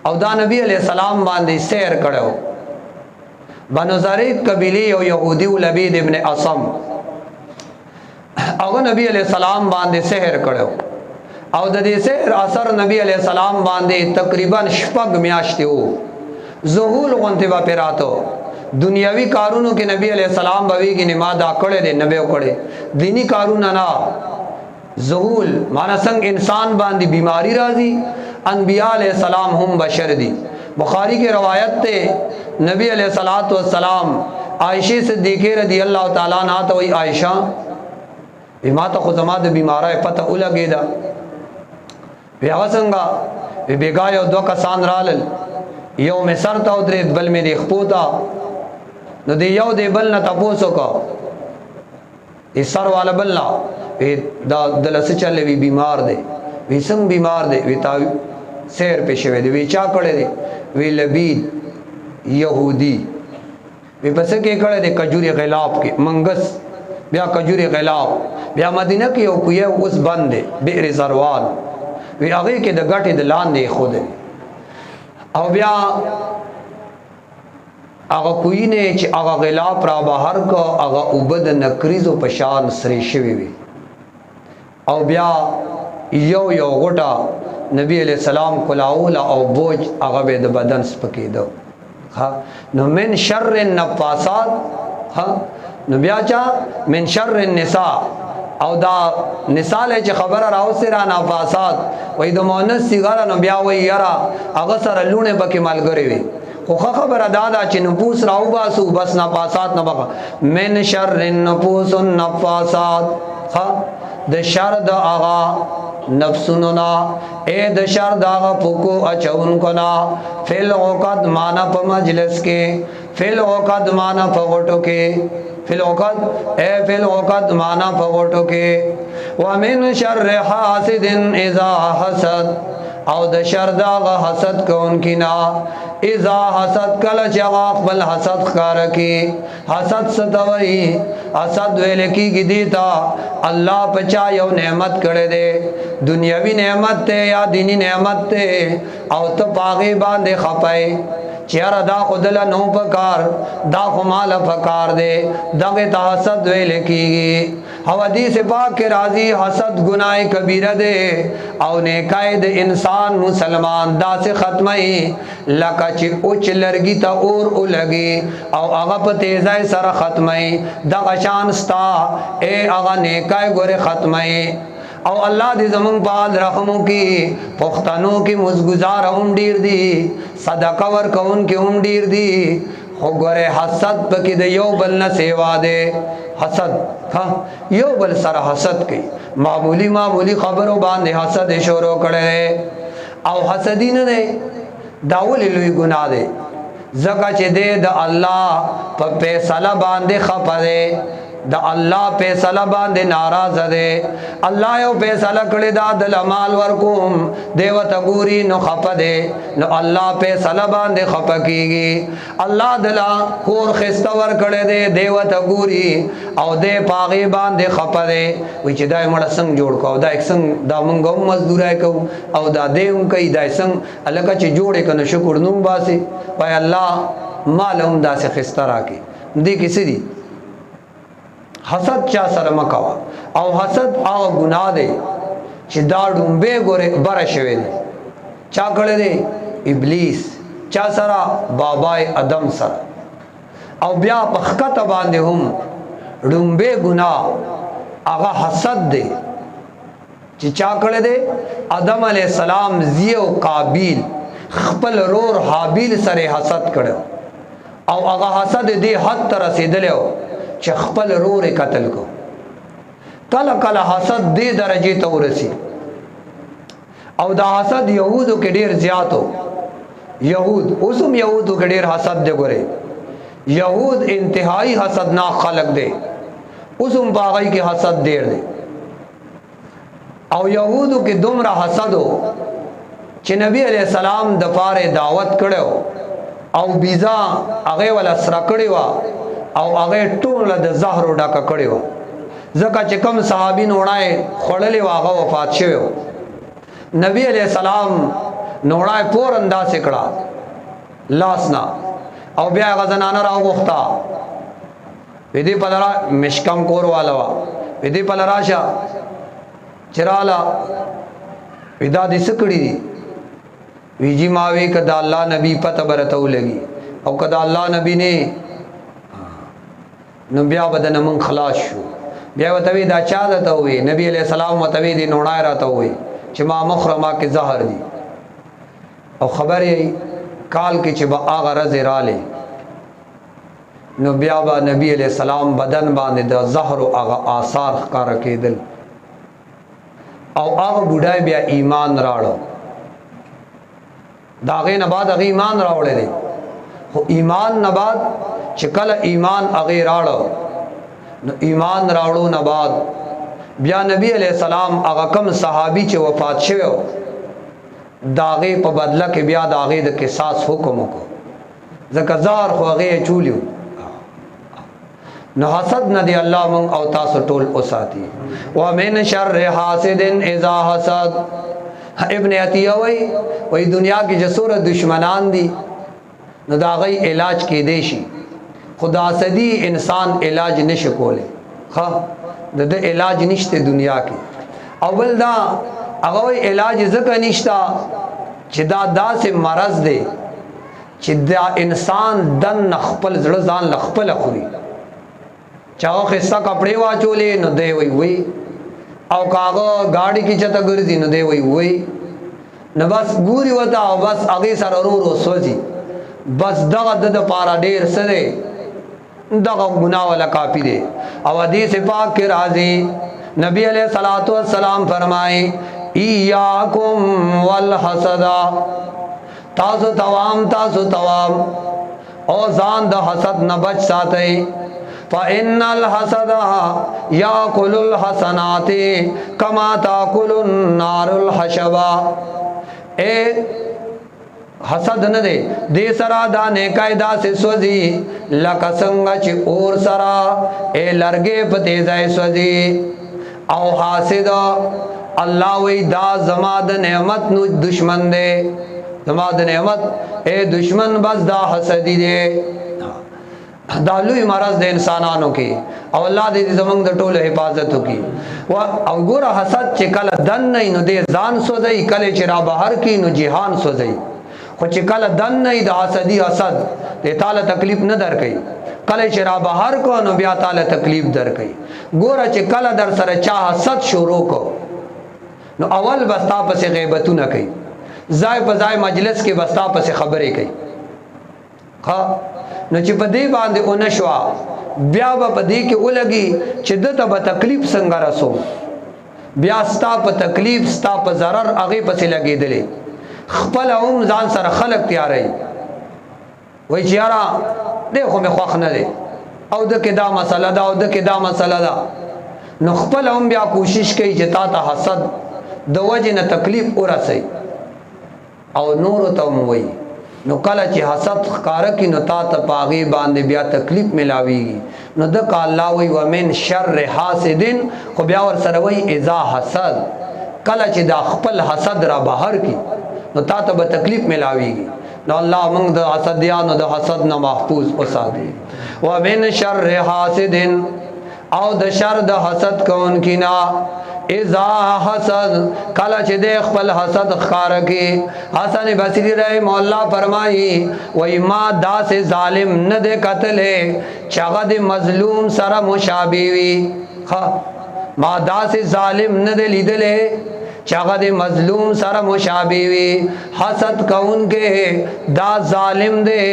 او دا نبی علیہ السلام باندې سیر کړو بنو زریق قبیلی او یهودی لبید ابن اصم او نبی علیہ السلام باندې سحر کړو او د دې سحر اثر نبی علیہ السلام باندې تقریبا شپږ میاشتې وو ذهول غونته با پیراتو دنیاوی کارونو کې نبی علیہ السلام بوي کې نما دا کړه دې نبی کړه دینی کارونه نه ذهول معنا څنګه انسان باندې بیماری راځي انبیاء علیہ السلام هم بشر دي بخاری کی روایت تے نبی علیہ الصلوۃ والسلام عائشہ صدیقہ رضی اللہ تعالی عنہا تو عائشہ بما ته خو زما د بیماری پته ولګیدا بیا څنګه بیګا یو دوه کسان رالل یو مې سر ته ودرېد بل مې د خپوتا نو دی یو دی بل نه تاسو کو ای سر والا بل نه دا دلس چلے وی بیمار دی وی څنګه بیمار دی وی تا سیر پېښوي دی وی چا کړه دی وی لبید یهودی وی پس کې کړه دی کجوري غلاب کې منګس بیا کجوري غلاب بیا مدینه کې یو کوی اوس باندې بئر زروان وی هغه کې د غټې د لاندې خود او بیا هغه کوی نه چې هغه غلاب را بهر کو هغه وبد نکریزو پشان سری شوی وی او بیا یو غټه نبی علیہ السلام کلاول او بوج هغه به د بدن سپکیدو ها نو من شر النفاسات ها نو بیا چا من شر النساء او دا نساء له چې خبره راوسره نفاسات وای د مؤنث صيغه نو بیا وای یرا هغه سره لونه بکې مالګری وي خو خبره دادا چې نفوس راو باسو بس نفاسات نه بقا من شر النفوس النفاسات ها د شر د اغا نفسونو نا اے د شر د اغا پوکو اچون کنا فل اوقات مانا په مجلس کې فل اوقات مانا په وټو کې فل اوقات اے فل اوقات مانا په وټو کې ومن شر حاسد اذا حسد او د شر د اغا حسد کون کنا اذا حسد کل چغاق بل حسد خار کی حسد ستوئی حسد ویل کی گی دیتا اللہ پچا یو نعمت کڑے دے دنیاوی نعمت تے یا دینی نعمت تے او تو پاغی باندے خپائے چیارا دا خودل نو پکار دا خمال پکار دے دغی تا حسد ویل کی گی حدیث پاک کے راضی حسد گناہ کبیرہ دے او نیکای د انسان مسلمان دا سے ختمئی لکا چی اوچ لرگی تا اور اولگی او اغا پا تیزای سر ختمئی دا غشان ستا اے اغا نیکای گورے ختمئی او اللہ دی زمان پاد رحمو کی پختنوں کی مزگزار ہم دیر دی صدقہ ورکون کی ہم دیر دی خو گورے حسد پکی دے یو بل نہ سیوا دے حسد ہاں یو بل سر حسد کی معمولی خبروں باندے حسد شورو کڑے او حسدی نہ دے داولی لوی گناہ دے زکا چے دے دا اللہ پا پیسالہ باندے خپا دے دا اللہ پیسالہ باندے ناراض دے اللہ یو پیسالہ کڑی دا دل مال ورکوم دیوتا گوری نو خپا دے نو اللہ پیسالہ باندے خپا کی گی اللہ دلا کور خستور کڑی دے دیوتا گوری او دے پاغی باندے خپا دے ویچی دای مڑا سنگ جوڑ کو دا ایک سنگ دا منگا مزدور ہے کو او دا دے ام کئی دا سنگ اللہ کا چی جوڑے کنو شکر نم باسی پای اللہ مال ام دا سے خستر آکی دی کسی دی حسد چا سره مکوا او حسد هغه گناه دی چې دا ډومبه ګوره بره شوی دی چا کړی دی ابلیس چا سره بابای ادم سره او بیا په خطه باندې هم ډومبه گناه هغه حسد دی چې چا کړی دی ادم علی السلام زیو قابیل خپل رور حابیل سره حسد کړو او هغه حسد دی حد ته رسیدلو چې خپل رور قتل کو کله کله حسد دې درجه ته ورسی او دا حسد يهودو کې ډیر زیاتو يهود اوسم يهودو کې ډیر حسد دی ګوره يهود انتهائی حسدناک خلق دی اوسم باغی کې حسد ډیر دی او يهودو کې دومره حسدو چې نبی عليه السلام د پاره دعوت کړو او بیزا هغه ولا سره کړی و او هغه ټول د زهر ډکه کړی و ځکه چې کوم صحابین وړای خړلې واغه وفات شوی نبی علیہ السلام نوړای پور انداز کړه لاسنا او بیا غزنانه راو غوښتا ودی پلرا مشکم کور والا وا ودی پلرا شا چرالا ودا دې سکړی دي ویجی ماوی کدا الله نبی پته برته لګي او کدا الله نبی نه نو بیا بدن من خلاص شو بیا وتوی دا چا دته وي نبی علیہ السلام وتوی دی نوړای راته وي چې ما مخرما کې زهر دي او خبر یې کال کې چې با هغه رز رااله نو بیا با نبی علیہ السلام بدن باندې د زهر او هغه آثار ښکار کېدل او هغه بډای بیا ایمان راړو داغه نه بعد هغه ایمان راوړل دي خو ایمان نه بعد چې کله ایمان هغه راړو نو ایمان راوړو نه بعد بیا نبی علیہ السلام هغه کم صحابي چې وفات شوه داغه په بدله کې بیا داغه د قصاص حکم وکړو ځکه زار خو هغه چولیو نو حسد نه دی الله مون او تاسو ټول اوساتی و من شر حاسد اذا حسد ابن عطیه وای دنیا کې جسور دشمنان دي نو دا غي علاج کې دی شي خدا حسدی انسان علاج نشي کوله ها د علاج نشته دنیا کې اول دا هغه علاج ځکه نشتا چې دا داسې مرض دی چې دا انسان دن خپل زړه ځان خپل خوري چاو خسته کپڑے واچولې نو دی وای او کاغه گاڑی کی چته ګرځي نو دی وای نو بس ګوري وتا او بس هغه سره ورو سوځي بس دغه د پارا ډیر سره دغه ګناه ولا کافی دی او حدیث پاک کې راځي نبی علیہ الصلوۃ والسلام فرمائے ایاکم والحسد تاسو توام او ځان د حسد نه بچ ساتئ فإن الحسد يأكل الحسنات كما تأكل النار الحشبا اے حسد نه دی دې سرا دا نه قاعده سے سوځي لکه څنګه چې اور سرا اے لرګې په تیزای سوځي او حاسد الله وی دا زما د نعمت نو دشمن دی زما د نعمت اے دشمن بس دا حسدی دی دا لوی مرض د انسانانو کې او الله دې زمونږ د ټولو حفاظت وکړي او ګوره حسد چې کله دن نه نو دې ځان سوځي کله چې را بهر کې نو جهان سوځي خو چې کله دن نه د حسدي حسد دې تعالی تکلیف نه درکې کله چې را بهر کو نو بیا تعالی تکلیف درکې ګوره چې کله در سره چا حسد شروع کو نو اول بستا پسې غیبتونه کوي ځای په ځای مجلس کې بستا پسې خبرې کوي ها نو چې په دې باندې اونشوا بیا په دې کې ولګي چې دته به تکلیف څنګه رسو بیا ستا په تکلیف ستا په zarar هغه پسې لګېدلې خپل هم ځان سره خلق تیارې وای چې یارا دغه مې خوښ نه دی او د کې دا مسله دا او د کې دا مسله دا نو خپل هم بیا کوشش کوي چې تا ته حسد د وجه نه تکلیف ورسي او نور ته وای نو کله چې حسد ښکار کی نو تا ته پاغي باندې بیا تکلیف ملاويږي نو د الله وی ومن شر حاسدن خو بیا ور سره وی اذا حسد کله چې دا خپل حسد را بهر کی نو تا ته به تکلیف ملاويږي نو الله موږ د حسدیانو د حسد نه محفوظ وساتي ومن شر حاسدن او د شر د حسد کون کینا اذا حسد کلا چې د خپل حسد ښکار کی حسن بصری رحم الله فرمایي وای ما داس ظالم نه د قتل چاغه د مظلوم سره مشابه وي ما داس ظالم نه د لیدلې چاغه د مظلوم سره مشابه وي حسد کون کې دا ظالم دے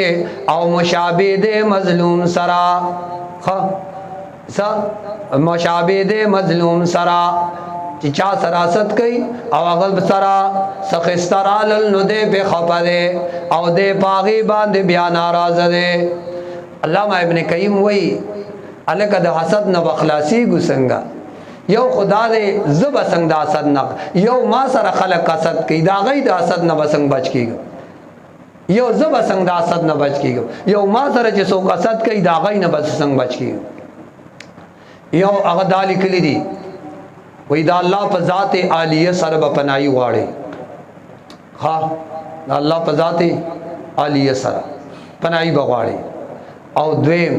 او مشابه دے مظلوم سره مشابه دے مظلوم سرا چې چا سراست کوي او غلب سرا سخسترال نو دے په خپره او دے پاغي باندې بیا ناراض دے علامہ ابن قیم وای الکه د حسد نه بخلاصي ګسنګا یو خدا دې زب څنګه د حسد نه یو ما سره خلق حسد کوي دا غي د حسد نه بسنګ بچ کیږي یو زب څنګه د حسد نه بچ کیږي یو ما سره چې څوک حسد کوي دا غي نه بسنګ بچ کیږي یو هغه دالی کلی دی وای دا الله په ذات عالیه سره په پناهي واړي ها الله په ذات عالیه سره پناهي بغواړي او دویم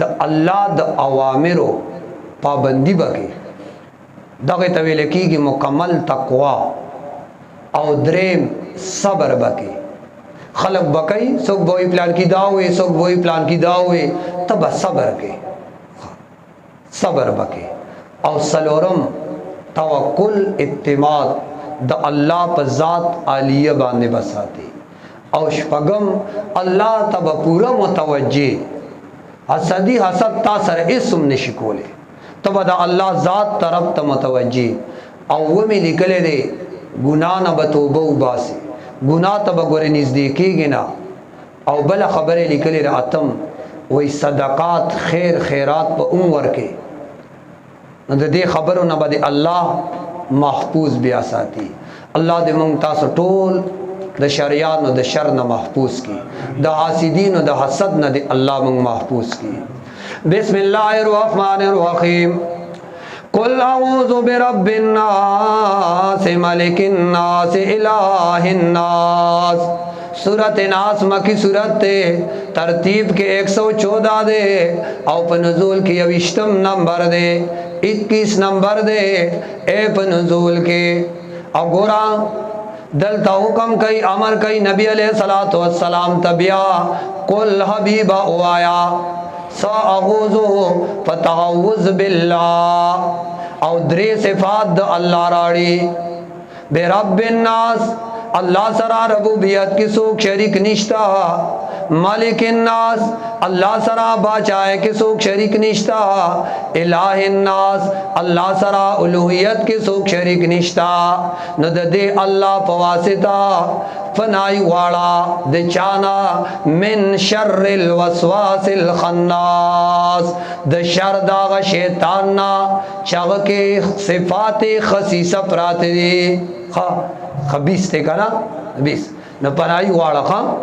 د الله د اوامرو پابندي وکړي دغه ته ویل کېږي مکمل تقوا او دریم صبر وکړي خلق بکای څوک وای پلان کی دا وې څوک وای پلان کی دا وې تب صبر کې صبر وکړي او سلورم توکل اعتماد د الله په ذات عالیه باندې بساتي او شپږم الله تب پورا متوجه حسدی حسد تا سره اسم نشي کوله تب د الله ذات طرف ته متوجه او ومه لیکل دي ګنا نه بتوبه وباسي ګنا ته بګورې نږدې کېږي نه او بل خبره لیکل راتم وې صدقات خیر خیرات په عمر کې نو د دې خبرو نه باندې الله محفوظ بیا ساتي الله دې مونږ تاسو ټول د شریانو د شر نه محفوظ کی د حاسدینو د حسد نه دې الله مونږ محفوظ کی بسم الله الرحمن الرحیم قل اعوذ برب الناس ملک الناس الہ الناس سورت ناس مکی سورت ترتیب کے 114 دے او پا نزول کی 28 نمبر دے 21 نمبر دے اے پا نزول کے او گورا دلتا حکم کئی امر کئی نبی علیہ السلام تبیا قل حبیبا اوایا ساعوذو فتعوذ باللہ او درے صفات دا اللہ راڑی بے رب الناس اللہ سرا ربوبیت کی سوک شریک نشتا مالک الناس اللہ سرا باچائے کی سوک شریک نشتا الہ الناس اللہ سرا الوہیت کی سوک شریک نشتا ند دے اللہ پواسطہ فنائی واڑا دے چانا من شر الوسواس الخناس دے شر داغ شیطاننا چاگ کے صفات خسیسہ پرات دی خبیث تے کنا خبیث نہ پنائی واڑا خواہ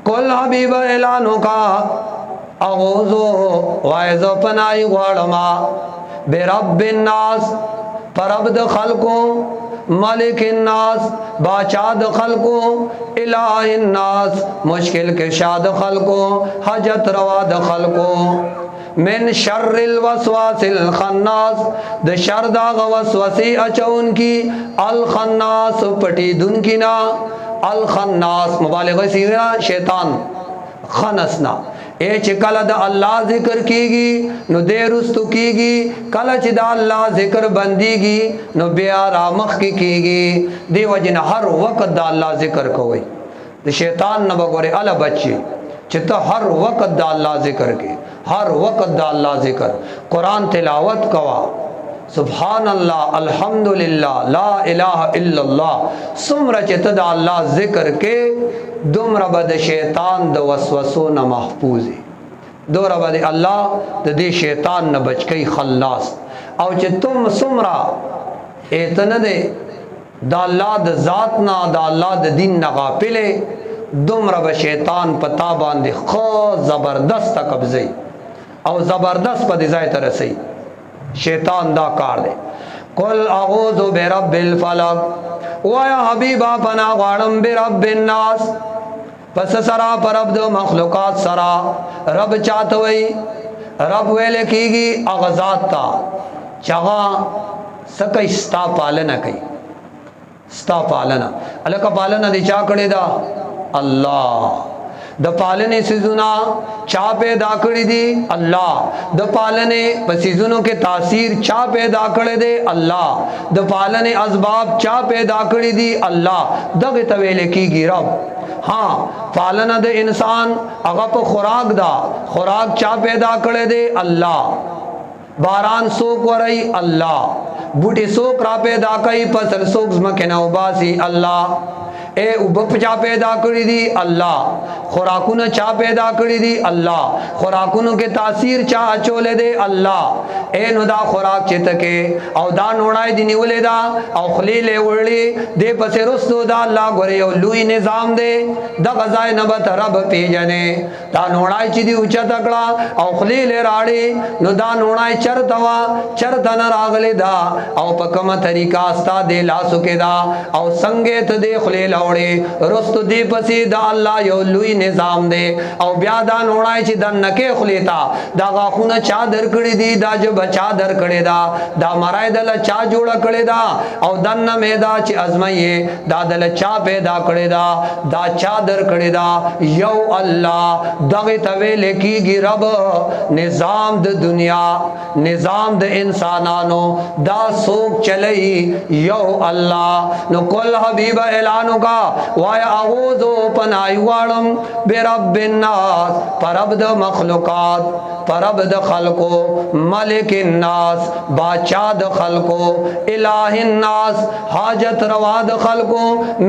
کل حبیب اعلانوں کا اغوذو وائزو پنائی واڑا ما بے رب الناس پرب د خلقوں ملک الناس باچاد خلقوں الہ الناس مشکل کشاد خلقوں حجت رواد خلقوں من شر الوسواس الخناس د شر داغ وسوسی اچون کی الخناس پٹی دن کی نا الخناس مبالغہ سیغا شیطان خنسنا اے چھ کل دا اللہ ذکر کی گی نو دے رستو کی گی کل چھ دا اللہ ذکر بندی گی نو بیا رامخ کی گی دی وجن ہر وقت دا اللہ ذکر کوئی دا شیطان نبا گورے علا بچے چھ تا ہر وقت دا اللہ ذکر کی ہر وقت دا اللہ ذکر قرآن تلاوت کوا سبحان اللہ الحمدللہ لا الہ الا اللہ سمرہ چت دا اللہ ذکر کے دم رب دا شیطان دا وسوسو نہ محفوظ دو رب دا اللہ دا دی شیطان نہ بچ کئی خلاص او چھ تم سمرہ ایتن دے دا اللہ دا ذاتنا دا اللہ دا دین نہ غافلے دم رب شیطان پتا باندے خود زبردست قبضی او زبردست پا دیزائی ترسی شیطان دا کار دے قل اعوذ برب الفلق ویا حبیبا پنا غارم برب الناس پس سرا پر رب دو مخلوقات سرا رب چاہتوئی رب ویلے کی گی اغزات تا چغا سکئی ستا پالنا کئی ستا پالنا اللہ کا پالنا دی چاہ کڑی دا اللہ د پالنے سیزونا چا پیدا کړی دی الله د پالنے پسیزونو کې تاثیر چا پیدا کړی دی الله د پالنے اسباب چا پیدا کړی دی الله دغه تویل کیږي رب ہاں پالنا د انسان هغه په خوراک دا خوراک چا پیدا کړی دی الله باران سوک ورئی الله بوٹی سوک را پیدا کئی پسل سوک زمکن اوباسی اللہ اے اوبپ چا پیدا کری دی اللہ خوراکونه چا پیدا کړی دي الله خوراکونو کې تاثیر چا اچولې دي الله اے نو دا خوراک چې تکي او دا نوړای دی نیولې دا او خلیل وړي دې پسې رستو دا الله غوري او لوی نظام دی د غزای نبت رب پیجنې دا نوړای چې دی اوچا تکړه او خلیل راړي نو دا نوړای چرتوا چرتن راغله دا او په کومه طریقہ استا دې لاسو کې دا او څنګه ته دې خلیل وړي رستو دې پسې دا الله یو لوی نظام دی او بیا دا نوړای چې د نکه خلیتا دا غاخونه چا درکړي دي دا جو بچا درکړي دا دا مرای دل چا جوړ کړي دا او دنه میدا چې ازمایي دا دل چا پیدا کړي دا دا چا درکړي دا یو الله دغه تویل کیږي رب نظام د دنیا نظام د انسانانو دا سوق چلئی یو الله نو کل حبیب اعلانو کا وایا اعوذ پنای واړم برب الناس پرب د مخلوقات پرب د خلقو ملک الناس باچا د خلقو الہ الناس حاجت روا د خلقو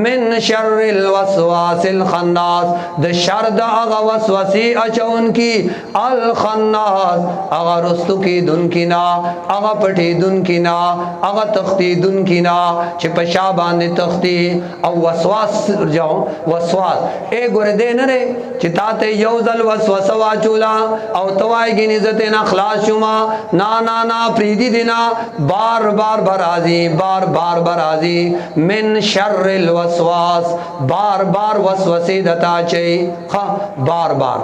من شر الوسواس الخناس د شر د هغه وسوسې اچون کی الخناس هغه رستو کی دن کی نا هغه پټي دن کی نا هغه تختی دن کی نا چې په شا باندې تختی او وسواس جاو وسواس اے ګور دې نه چې تاته یو ځل وسوسه واچولا او توای گی نزت نا خلاص شما نا نا نا پریدی دینا بار بار برازی بار بار برازی من شر الوسواس بار بار وسوسه دتا چي ها بار بار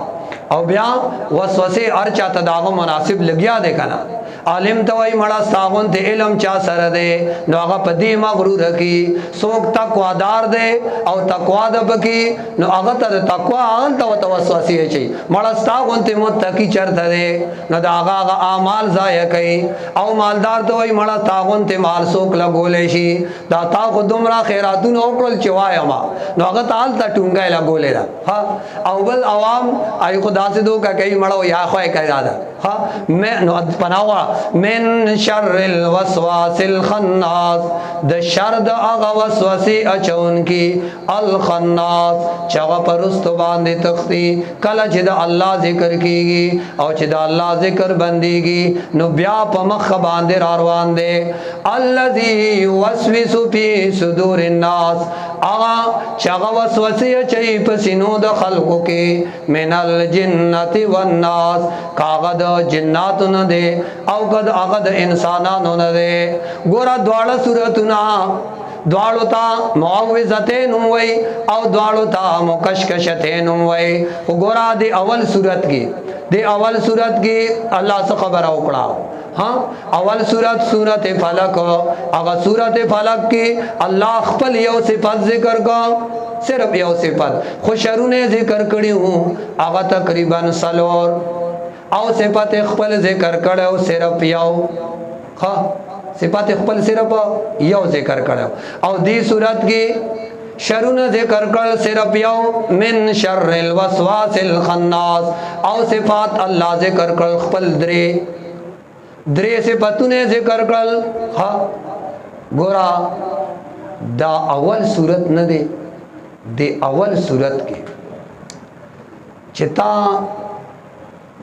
او بیا وسوسه هر چاته داغه مناسب لګیا دی کنه عالم ته وای مړه ساغون ته علم چا سره دی نو هغه پدی مغرور کی سوک تقوا دار دی او تقوا د بکی نو هغه ته تقوا ان ته وسوسه چي مړه ساغون ته متقی چرته دی نو دا هغه اعمال ضایع کوي او مالدار ته وای مړه ساغون ته مال سوک لګولې شي دا تا خو دومره خیراتونه وکړل چې وایما نو هغه تال ته ټونګای لګولې دا ها او بل عوام ای خدا سے دو کا کئی مړو یا خو کای دا ها میں نو پناوا من شر الوسواس الخناس د شر د هغه وسوسه اچون کی الخناس چا پرستو باندې تختی کله چې د الله ذکر کیږي او چې د الله ذکر بنديږي نو بیا په مخ باندې روان دي الذي يوسوس في صدور الناس اغا چاغه وسوسه چي په سينو د خلقو کې من الجنه والناس کاغه د جناتو نه دي او قد هغه د انسانانو نه دي ګور دواړه صورتونه دوالو تا معوذتین وای او دوالو تا مکشکشتین وای وګورا دی اول صورت کی دی اول صورت کی الله څخه خبر او کړه ها اول سورت فلق هغه سورت فلق کی الله خپل یو صفات ذکر کا صرف یو صفات خوشرونه ذکر کړي هو هغه تقریبا سلور او صفات خپل ذکر کړو صرف یو ها صفات خپل صرف یو ذکر کړو او دی صورت کې شرونه ذکر کړل صرف یو من شر الوسواس الخناس او صفات الله ذکر کړل خپل درې صفاتونه ذکر کړل ها ګورا دا اول صورت نه دی د اول صورت کې چتا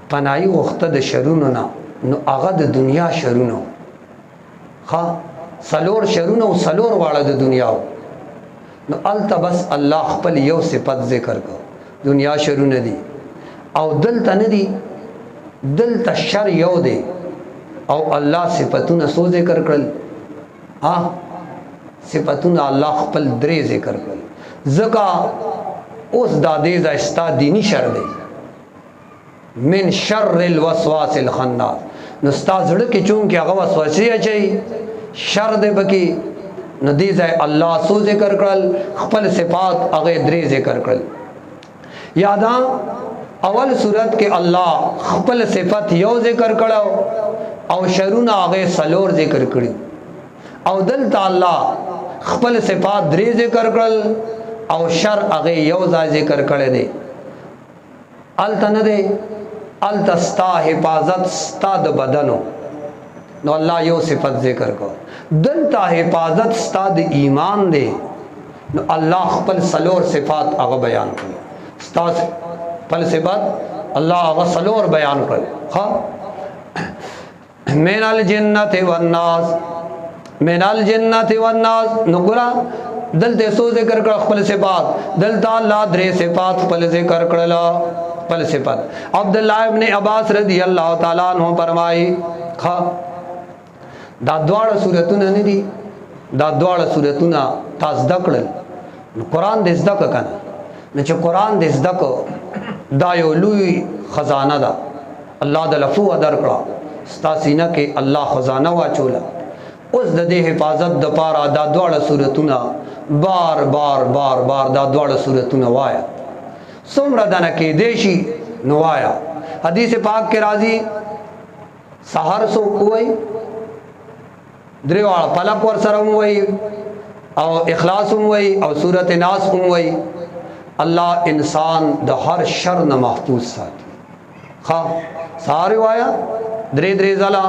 پنای وخت د شرونو نه نو هغه د دنیا شرونو ها سلور شرونو سلور واړه د دنیا نو الته بس الله خپل یو صفت ذکر کو دنیا شرونه دي او دلته نه دي دلته شر یو دی او الله صفاتونه سو ذکر کړل ها صفاتونه الله خپل درې ذکر کړل زکا اوس د دې ځاستا دینی شر دی من شر الوسواس الخناس نو استازړه کې چون کې هغه وسوسه اچي شر دې بکی نو دې ځای الله سو ذکر کړل خپل صفات هغه درې ذکر کړل یادا اول صورت کې الله خپل صفات یو ذکر کړو او شرونه هغه سلور ذکر کړی او دلته الله خپل صفات درې ذکر کړل او شر هغه یو ځای ذکر کړی دی التنه دی التستا حفاظت ستا د بدنو نو الله یو صفت ذکر کو دلته حفاظت ستا د ایمان دی نو الله خپل سلور صفات هغه بیان کړي स्तास फलसफत अल्लाह गसलोर बयान कर हाँ मिनल जिन्नति वन्नास मिनल जिन्नति वन्नास नुगरा दलते सो जिक्र कर खपल सिफात दलता अल्लाह दरे सिफात खपल जिक्र करला खपल सिफात अब्दुल्लाह इब्न अब्बास रज़ी अल्लाह ताला अन्हु फरमाई खा दा द्वाड़ सूरतुना ने दी दा द्वाड़ सूरतुना तास दकड़ल कुरान दे ज़दक कन न च कुरान दे ज़दक दा यो लुई खजाना दा अल्लाह द लफू अदर कड़ा स्तासीना के अल्लाह खजाना वाचोला उस दे हिफाजत द पारा दा द्वाड़ सूरतुना बार बार बार बार दा द्वाड़ सूरतुना वाया सुमरा दना के देशी नवाया हदीस पाक के राजी सहर सो कुवई द्रेवाड़ पलक वर सरम वही और इखलास वही और सूरत नास वही अल्लाह इंसान द हर शर न महफूज साथी खा सारे वाया द्रे द्रे जला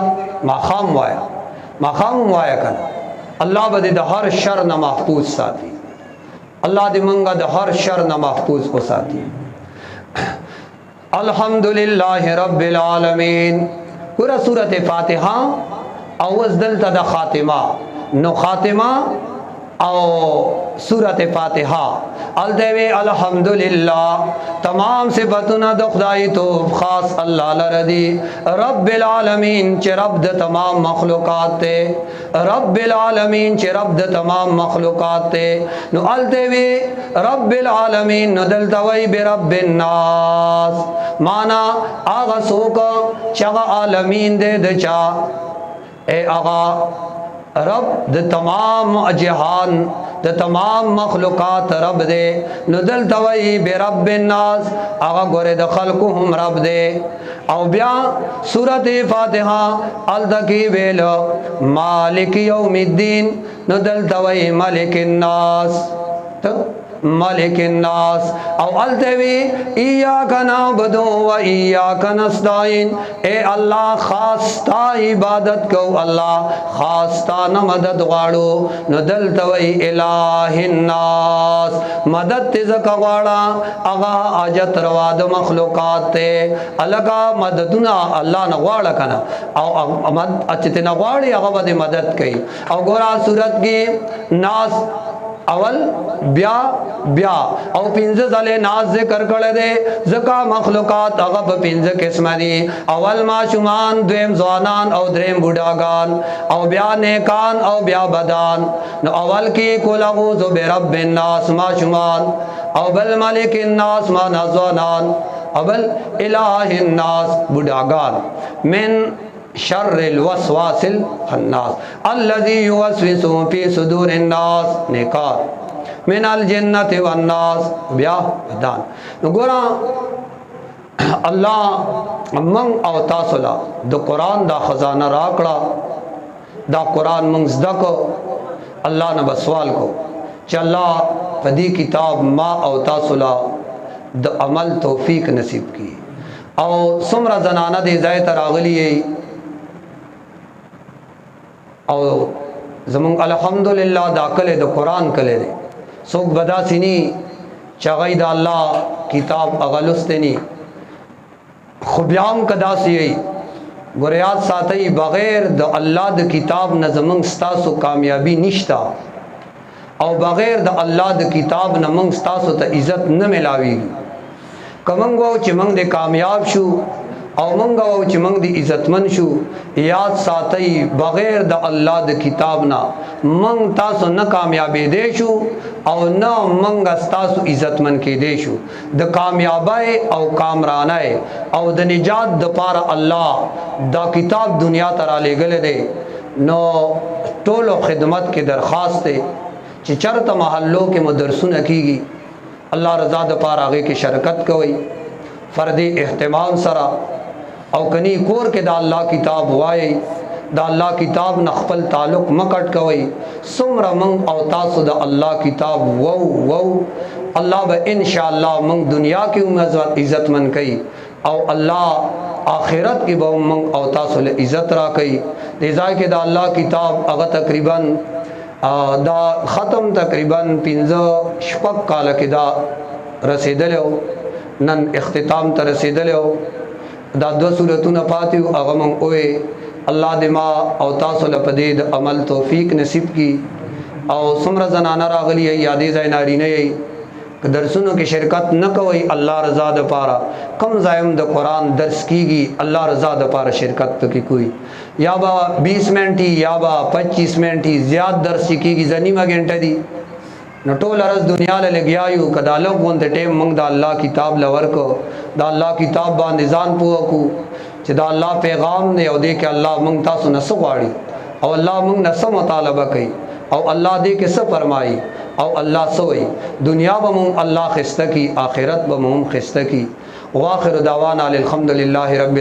माखाम वाया कर अल्लाह बदे द हर शर न महफूज साथी अल्लाह दे मंगा द हर शर न महफूज को साथी अल्हम्दुलिल्लाह रब्बिल आलमीन पूरा सूरत फातिहा अवज़ दल तदा खातिमा नो खातिमा और सूरत फातिहा अलदेवे अल्हम्दुलिल्लाह तमाम से बतुना दुखदाई तो ख़ास अल्लाह लरदी रब्बिल आलमीन चे रब द तमाम मखलूक़ात ते रब्बिल आलमीन चे रब द तमाम मखलूक़ात ते नो अलदेवे रब्बिल आलमीन नो दलतवई बिरब्बिन नास माना आगा सोका चगा आलमीन दे दचा ए आगा रब द तमाम जहान द तमाम मखलूक़ात रब दे नुदल तवई बेरब्बिन नास आगा गोरे द खल्कुहुम रब दे और ब्या सूरत फातिहा अल तकी वेल मालिक यौमिद्दीन नुदल तवई मालिकिन नास तो मालिकिन नास और अलतवी इय्याका नअबुदु व इय्याका नस्तईन ए अल्लाह खास्ता इबादत को अल्लाह खास्ता न मदद वाड़ो नदल तवई इलाहिन नास मदद तिजक वाड़ा अगा आजत रवाद मखलूक़ात ते अलगा मददुना अल्लाह न वाड़ा कना और मद अच्छते न वाड़ी अगा बदे मदद कई और गोरा सूरत की नास अवल ब्या ब्या और पिंज जले नाज जिक्र कर दे जका मखलूक़ात अगब पिंज किस्म दी अवल माशुमान द्वेम जवानान और द्रेम बुढ़ागान और ब्या नेकान और ब्या बदान न अवल की कुलगुज़ु बिरब्बिन नास माशुमान अवल मलिकिन नास माना जवानान अवल इलाहिन नास बुढ़ागान मिन शर्रिल वस्वासिल खन्नास अल्लज़ी युवस्विसु फी सुदूरिन नास नेकार मिनल जिन्नति वन्नास ब्याह बदान गोरा अल्लाह मंग अवतासला द कुरान दा खजाना राकड़ा दा कुरान मंग ज़दको अल्लाह न बसवाल को चला पदी किताब मा अवतासला द अमल तौफीक नसीब की और सुमरा जनाना दे जाए तरागली और जमंग अल्हम्दुलिल्लाह दाखले द कुरान कले दे सोक बदा सिनी चगैद अल्लाह किताब अगलुस्तनी खुब्याम कदासी गुरियात साथई बग़ैर द अल्लाह द किताब न जमंग स्तासो कामयाबी निश्ता और बग़ैर द अल्लाह द किताब न मंग स्तासो त इज़्ज़त न मिलावी कमंगो चिमंग दे कामयाब शू और मंगो चिमंग दी इज़्ज़तमंद शू याद साथई बग़ैर द अल्लाह द किताब ना मंग तासो न कामयाबी देशू और न मंग अस्तासो इज़्ज़तमंद के देशू द कामयाबाए और कामरानाए और द निजात द पारा अल्लाह द किताब दुनिया तरा ले गले दे नो टोलो खिदमत के दरख्वास्त चरत महल्लों के मदरसों कीगी अल्लाह रज़ा द पारा आगे की शरकत कोई फ़र्दी एहतमाम सरा और कनी कोर के दा अल्लाह किताब वाई दा अल्लाह किताब नखपल ताल्लुक़ मकट कोई सुमरा मंग अवतासु दा अल्लाह किताब वो अल्लाह ब इंशाअल्लाह मंग दुनिया की इज़्ज़तमंद कई और अल्लाह आखिरत की बहु मंग अवतासु ले इज़्ज़त रा कई लिज़ा के दा अल्लाह किताब अगर तकरीबन दा ख़त्म तकरीबन 15 शपक काल के दा रसीदल नन इख्तिताम ته رسیدل او دا دو سورتونه پاتې هغه مونږ وې الله دې ما او تاسو له پدې د عمل توفیق نصیب کی او څومره زنانه راغلي یادې ځای نارینه یې که درسونو کې شرکت نه کوي الله رضا د پاره کم زایم د قران درس کیږي الله رضا د پاره شرکت پکې کوي یا با 20 منټي یا با 25 منټي زیات درس کیږي ځنیمه غنټه دی نو ټول ارز دنیا له لګیایو کدا لوګ وند ټیم موږ د الله کتاب لور کو د الله کتاب باندې ځان پوه کو چې د الله پیغام نه او دې کې الله موږ تاسو نه سغواړي او الله موږ نه سم مطالبه کوي او الله دې کې څه فرمایي او الله سوئی دنیا به موږ الله خسته کی آخرت به موږ خسته کی واخر دعوانا الحمدلله رب